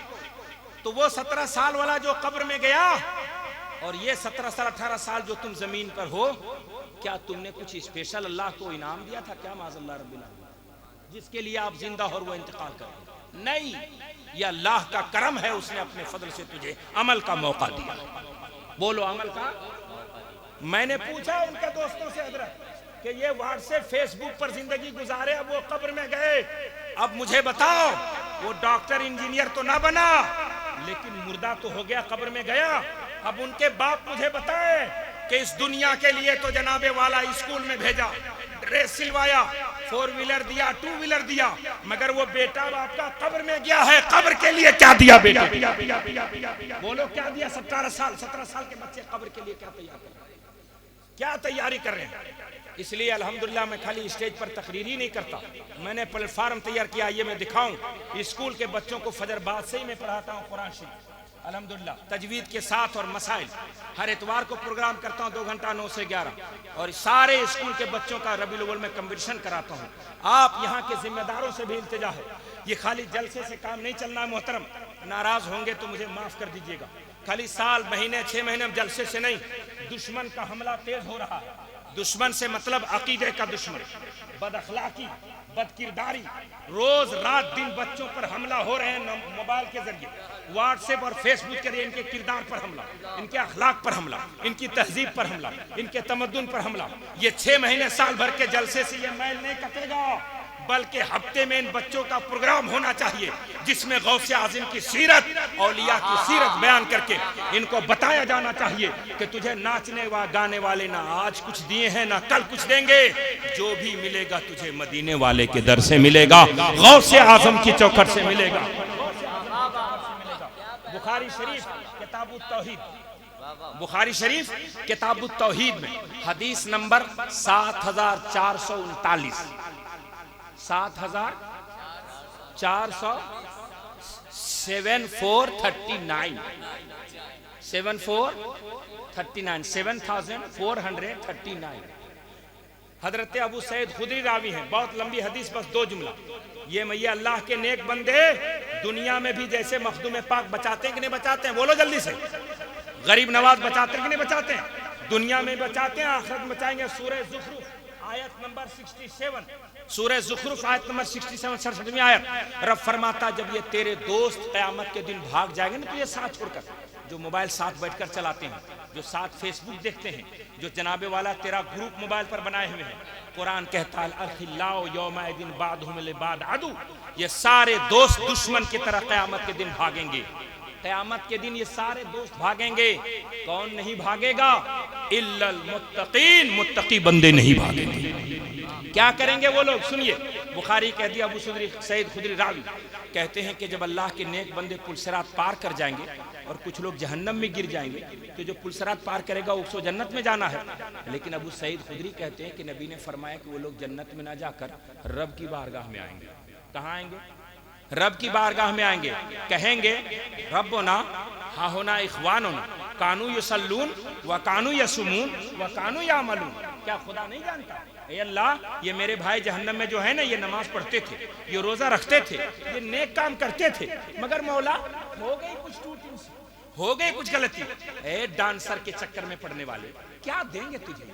تو وہ 17 سال والا جو قبر میں گیا اور یہ 17 سال 18 سال جو تم زمین پر ہو، کیا تم نے کچھ اسپیشل اللہ کو انعام دیا تھا کیا؟ معاذ اللہ رب العالمین، جس کے لیے آپ زندہ اور وہ انتقال کر گئے؟ نہیں، یہ اللہ کا کرم ہے، اس نے اپنے فضل سے تجھے عمل کا موقع دیا۔ بولو عمل کا۔ میں نے پوچھا ان کے دوستوں سے حضرت کہ یہ واٹس ایپ فیس بک پر زندگی گزارے، اب وہ قبر میں گئے، اب مجھے بتاؤ وہ ڈاکٹر انجینئر تو نہ بنا لیکن مردہ تو ہو گیا، قبر میں گیا، اب ان کے باپ مجھے بتائے کہ اس دنیا کے لیے تو جناب والا اسکول میں بھیجا، ڈریس سلوایا، 4 ویلر دیا، 2 ویلر دیا، مگر وہ بیٹا باپ کا قبر میں گیا ہے، قبر کے لیے کیا دیا بیٹا؟ بولو کیا دیا؟ 17 سال کے بچے قبر کے لیے کیا تیار کر رہے ہیں؟ کیا تیاری کر رہے ہیں؟ اس لیے الحمدللہ میں خالی اسٹیج پر تقریر ہی نہیں کرتا، میں نے پلیٹ فارم تیار کیا، یہ میں دکھاؤں، اسکول کے بچوں کو فجر بعد سے ہی میں پڑھاتا ہوں قرآن شریف۔ الحمدللہ تجوید کے ساتھ اور مسائل ہر اتوار کو پروگرام کرتا ہوں 2 گھنٹہ 9 سے 11 اور سارے اسکول کے بچوں کا ربیع الاول میں کمپٹیشن کراتا ہوں. آپ یہاں کے ذمہ داروں سے بھی التجا ہے, یہ خالی جلسے سے کام نہیں چلنا ہے محترم, ناراض ہوں گے تو مجھے معاف کر دیجیے گا. خالی سال مہینے 6 مہینے جلسے سے نہیں, دشمن کا حملہ تیز ہو رہا ہے. دشمن سے مطلب عقیدے کا دشمن, بد اخلاقی, بد کرداری, روز رات دن بچوں پر حملہ ہو رہے ہیں موبائل کے ذریعے, واٹس ایپ اور فیس بک کے ذریعے ان کے کردار پر حملہ, ان کے اخلاق پر حملہ, ان کی تہذیب پر حملہ, ان کے تمدن پر حملہ. یہ 6 مہینے سال بھر کے جلسے سے یہ میل نہیں کٹے گا, بلکہ ہفتے میں ان بچوں کا پروگرام ہونا چاہیے جس میں غوث اعظم کی سیرت, اولیاء کی سیرت بیان کر کے ان کو بتایا جانا چاہیے کہ تجھے ناچنے و گانے والے نہ آج کچھ دیے ہیں نہ کل کچھ دیں گے, جو بھی ملے گا تجھے مدینے والے کے در سے ملے گا, غوث اعظم کی چوکھٹ سے ملے گا. بخاری شریف کتاب التوحید, بخاری شریف کتاب التوحید میں حدیث نمبر 7439 7439 حضرت ابو سعید خدری راوی ہیں, بہت لمبی حدیث, بس 2 جملہ. یہ میاں اللہ کے نیک بندے دنیا میں بھی جیسے مخدوم پاک بچاتے ہیں کہ نہیں بچاتے ہیں, بولو جلدی سے, غریب نواز بچاتے ہیں کہ نہیں بچاتے ہیں, دنیا میں بچاتے ہیں, آخرت میں بچائیں گے. سورہ زخرف آیت نمبر 67, سورہ زخرف آیت نمبر 67 67ویں آیت, رب فرماتا جب یہ تیرے دوست قیامت کے دن بھاگ جائیں گے نا تو یہ ساتھ چھوڑ کر, جو موبائل ساتھ بیٹھ کر چلاتے ہیں, جو ساتھ فیس بک دیکھتے ہیں, جو جناب والا تیرا گروپ موبائل پر بنائے ہوئے ہیں, قرآن کہتا ہے الاخلاء یومئذ بعضهم لبعض عدو, یہ سارے دوست دشمن کی طرح قیامت کے دن بھاگیں گے. قیامت کے دن یہ سارے دوست بھاگیں گے, کون نہیں بھاگے گا؟ الا المتقین, متقی بندے نہیں بھاگیں گے. کیا کریں گے وہ لوگ؟ سنیے, بخاری کہہ دیا, ابو سعید خدری راوی کہتے ہیں کہ جب اللہ کے نیک بندے پل صراط پار کر جائیں گے اور کچھ لوگ جہنم میں گر جائیں گے, تو جو پل صراط پار کرے گا اس کو جنت میں جانا ہے. لیکن ابو سعید خدری کہتے ہیں کہ نبی نے فرمایا کہ وہ لوگ جنت میں نہ جا کر رب کی بارگاہ میں آئیں گے. کہاں آئیں گے؟ رب کی بارگاہ میں آئیں گے, کہیں گے ربنا ہا ہونا اخواننا کانو یصلون و کانو یصومون و کانو یعملون. کیا خدا نہیں جانتا؟ اے اللہ, یہ میرے بھائی جہنم میں جو ہے نا, یہ نماز پڑھتے تھے, یہ روزہ رکھتے تھے, یہ نیک کام کرتے تھے, مگر مولا ہو گئی کچھ ٹوٹی سی, ہو گئی کچھ غلطی. اے ڈانسر کے چکر میں پڑنے والے, کیا دیں گے تجھے؟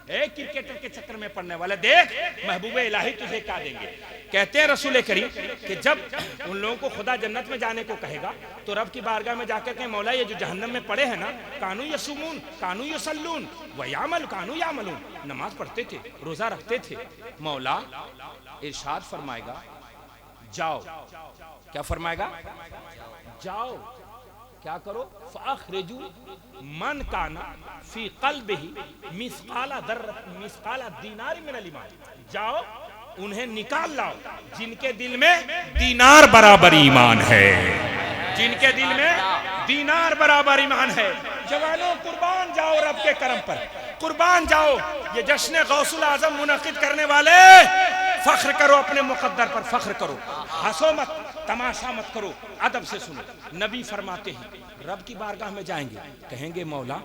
اے کرکٹر کے چکر میں پڑنے والے, دیکھ محبوب الہی تجھے کیا دیں گے. کہتے ہیں رسول کریم کہ جب ان لوگوں کو خدا جنت میں جانے کو کہے گا تو رب کی بارگاہ میں جا کر کہیں مولا یہ جو جہنم میں پڑے ہیں نا, کانو یصومون کانو یصلون و یعمل کانو یعملون, نماز پڑھتے تھے, روزہ رکھتے تھے, مولا ارشاد فرمائے گا جاؤ. کیا فرمائے گا؟ جاؤ, کیا کرو؟ فَأَخْرِجُوا مَنْ كَانَ فِي قَلْبِهِ مِثْقَالَ دِینَارٍ مِنَ الْإِیمَانِ, جاؤ انہیں نکال لاؤ جن کے دل میں دینار برابر ایمان ہے, جن کے دل میں دینار برابر ایمان ہے. جوانوں قربان جاؤ رب کے کرم پر, قربان جاؤ. یہ جشن غوث الاعظم منعقد کرنے والے, فخر کرو اپنے مقدر پر, فخر کرو, ہنسو مت, تماشا مت کرو, ادب سے سنو. نبی فرماتے ہیں رب کی بارگاہ میں جائیں گے, کہیں گے مولا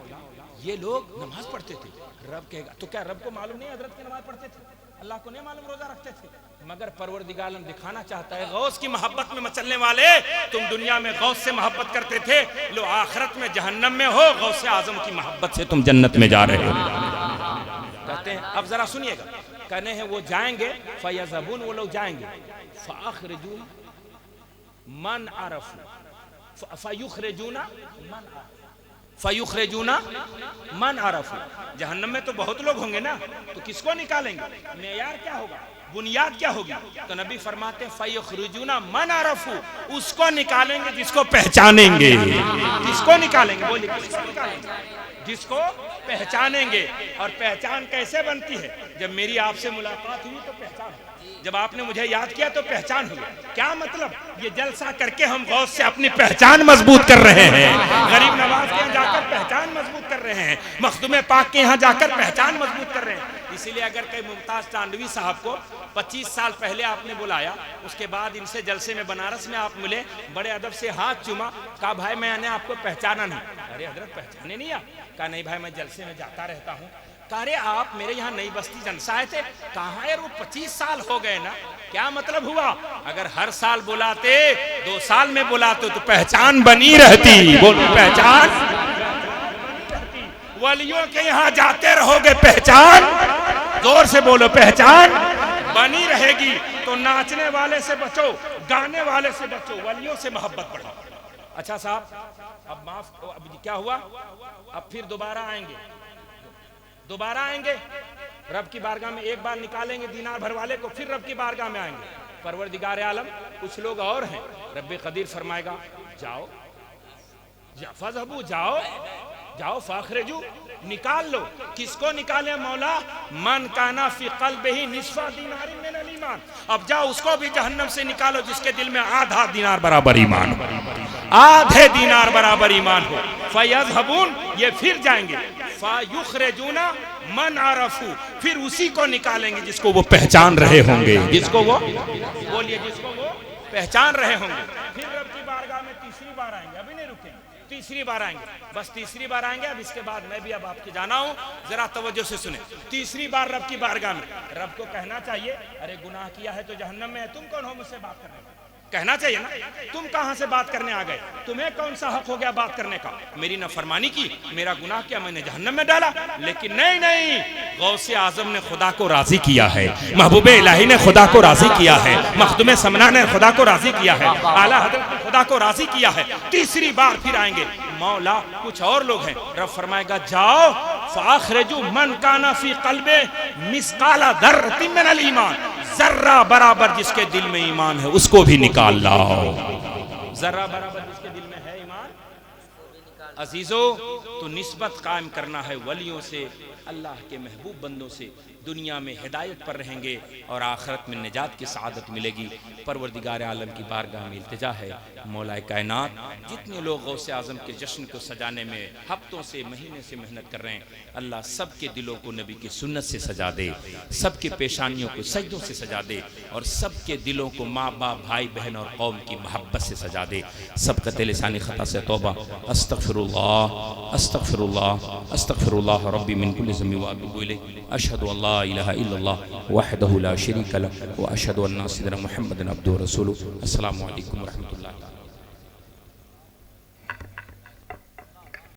یہ لوگ نماز پڑھتے تھے. رب کہے گا تو کیا رب کو معلوم نہیں حضرت کی نماز پڑھتے تھے؟ اللہ کو نہیں معلوم روزہ رکھتے تھے؟ مگر پروردگار عالم دکھانا چاہتا ہے غوث کی محبت میں مچلنے والے, تم دنیا میں غوث سے محبت کرتے تھے, لو آخرت میں جہنم میں ہو, غوث اعظم کی محبت سے تم جنت میں جا رہے ہو. کہتے ہیں اب ذرا سنیے گا, کہنے ہیں وہ جائیں گے, فیذهبون, وہ لوگ جائیں گے, فاخرجوا من عرفوا فیخرجون من عرفوا. جہنم میں تو بہت لوگ ہوں گے نا, تو کس کو نکالیں گے؟ معیار کیا ہوگا, بنیاد کیا ہوگی؟ تو نبی فرماتے ہیں فیخرجون من عرفوا, اس کو نکالیں گے جس کو پہچانیں گے. کس کو نکالیں گے؟ بولیے کس کو نکالیں گے؟ جس کو پہچانیں گے. اور پہچان کیسے بنتی ہے؟ جب میری آپ سے ملاقات ہوئی تو پہچان ہوئی, جب آپ نے مجھے یاد کیا تو پہچان ہوئی. کیا مطلب؟ یہ جلسہ کر کے ہم غوث سے اپنی پہچان مضبوط کر رہے ہیں, غریب نواز کے یہاں جا کر پہچان مضبوط کر رہے ہیں, مخدوم پاک کے یہاں جا کر پہچان مضبوط کر رہے ہیں. اسی لیے اگر کہ ممتاز ٹانڈوی صاحب کو 25 سال پہلے آپ نے بلایا، اس کے بعد ان سے جلسے میں بنارس میں آپ ملے، بڑے ادب سے ہاتھ چوما، کہا بھائی میں نے آپ کو پہچانا نہیں۔ ارے حضرت پہچانے نہیں آپ؟ کہا نہیں بھائی میں جلسے میں جاتا رہتا ہوں۔ کہا رے آپ میرے یہاں نئی بستی جلسہ آئے تھے؟ کہاں یار وہ 25 سال ہو گئے نا، کیا مطلب ہوا؟ اگر ہر سال بلاتے، 2 سال میں بلاتے تو پہچان بنی رہتی۔ بولو پہچان بنی رہتی۔ ولیوں کے یہاں جاتے رہو گے پہچان، زور سے بولو پہچان بنی رہے گی۔ تو ناچنے والے سے بچو، گانے والے سے بچو، ولیوں سے محبت بڑھاؤ۔ اچھا صاحب اب معاف، اب کیا ہوا؟ اب پھر دوبارہ آئیں گے، دوبارہ آئیں گے رب کی بارگاہ میں، ایک بار نکالیں گے دینار بھر والے کو، پھر رب کی بارگاہ میں آئیں گے۔ پروردگار عالم کچھ لوگ اور ہیں، رب قدیر فرمائے گا جاؤ فذهبوا، جاؤ جاؤ فاخرجو، نکال لو۔ کس کو نکالے مولا؟ من کانا فی قلبہ نصف دینار من الایمان، اب جاؤ اس کو بھی جہنم سے نکالو جس کے دل میں آدھا دینار برابر ایمان ہو، آدھے دینار برابر ایمان ہو۔ فیذهبون، یہ پھر جائیں گے، فیخرجون من عرفوا، پھر اسی کو نکالیں گے جس کو وہ پہچان رہے ہوں گے، جس کو وہ بولیے جس کو وہ پہچان رہے ہوں گے۔ پھر رب کی بارگاہ میں تیسری بار آئیں گے، ابھی نہیں رکیں گے، تیسری بار آئیں گے، بس تیسری بار آئیں گے۔ اب اس کے بعد میں بھی اب آپ کے جانا ہوں، ذرا توجہ سے سنیں۔ تیسری بار رب کی بارگاہ میں رب کو کہنا چاہیے ارے گناہ کیا ہے تو جہنم میں ہے، تم کون ہو مجھ سے بات کرنے کا؟ کہنا چاہیے نا، تم کہاں سے بات کرنے آ گئے؟ تمہیں کون سا حق ہو گیا بات کرنے کا؟ میری نافرمانی کی، میرا گناہ کیا، میں نے جہنم میں ڈالا؟ لیکن نہیں، غوث اعظم نے خدا کو راضی کیا ہے، محبوب الہی نے خدا کو راضی کیا ہے، مخدوم سمنا نے خدا کو راضی کیا ہے، اعلیٰ حضرت نے خدا کو راضی کیا ہے۔ تیسری بار پھر آئیں گے، مولا کچھ اور لوگ ہیں، رب فرمائے گا جاؤ فاخرجوا من کانا فی قلبہ مثقال ذرۃ من الایمان، ذرہ برابر جس کے دل میں ایمان ہے اس کو بھی نکال لاؤ۔ ذرہ برابر جس کے دل میں ہے ایمان، عزیزو تو نسبت قائم کرنا ہے ولیوں سے، اللہ کے محبوب بندوں سے، دنیا میں ہدایت پر رہیں گے اور آخرت میں نجات کی سعادت ملے گی۔ پروردگار عالم کی بارگاہ میں التجا ہے، مولا کائنات جتنے لوگ غوث اعظم کے جشن کو سجانے میں ہفتوں سے مہینے سے محنت کر رہے ہیں، اللہ سب کے دلوں کو نبی کی سنت سے سجا دے، سب کے پیشانیوں کو سجدوں سے سجا دے، اور سب کے دلوں کو ماں باپ بھائی بہن اور قوم کی محبت سے سجا دے۔ سب کا لسانی خطا سے توبہ، استغفر اللہ ربی من کل ذنب واتوب الیہ، اشہد ان لا الہ الا اللہ وحدہ لا شریک لہ واشہد ان سیدنا محمد عبدہ ورسولہ۔ السلام علیکم ورحمۃ اللہ۔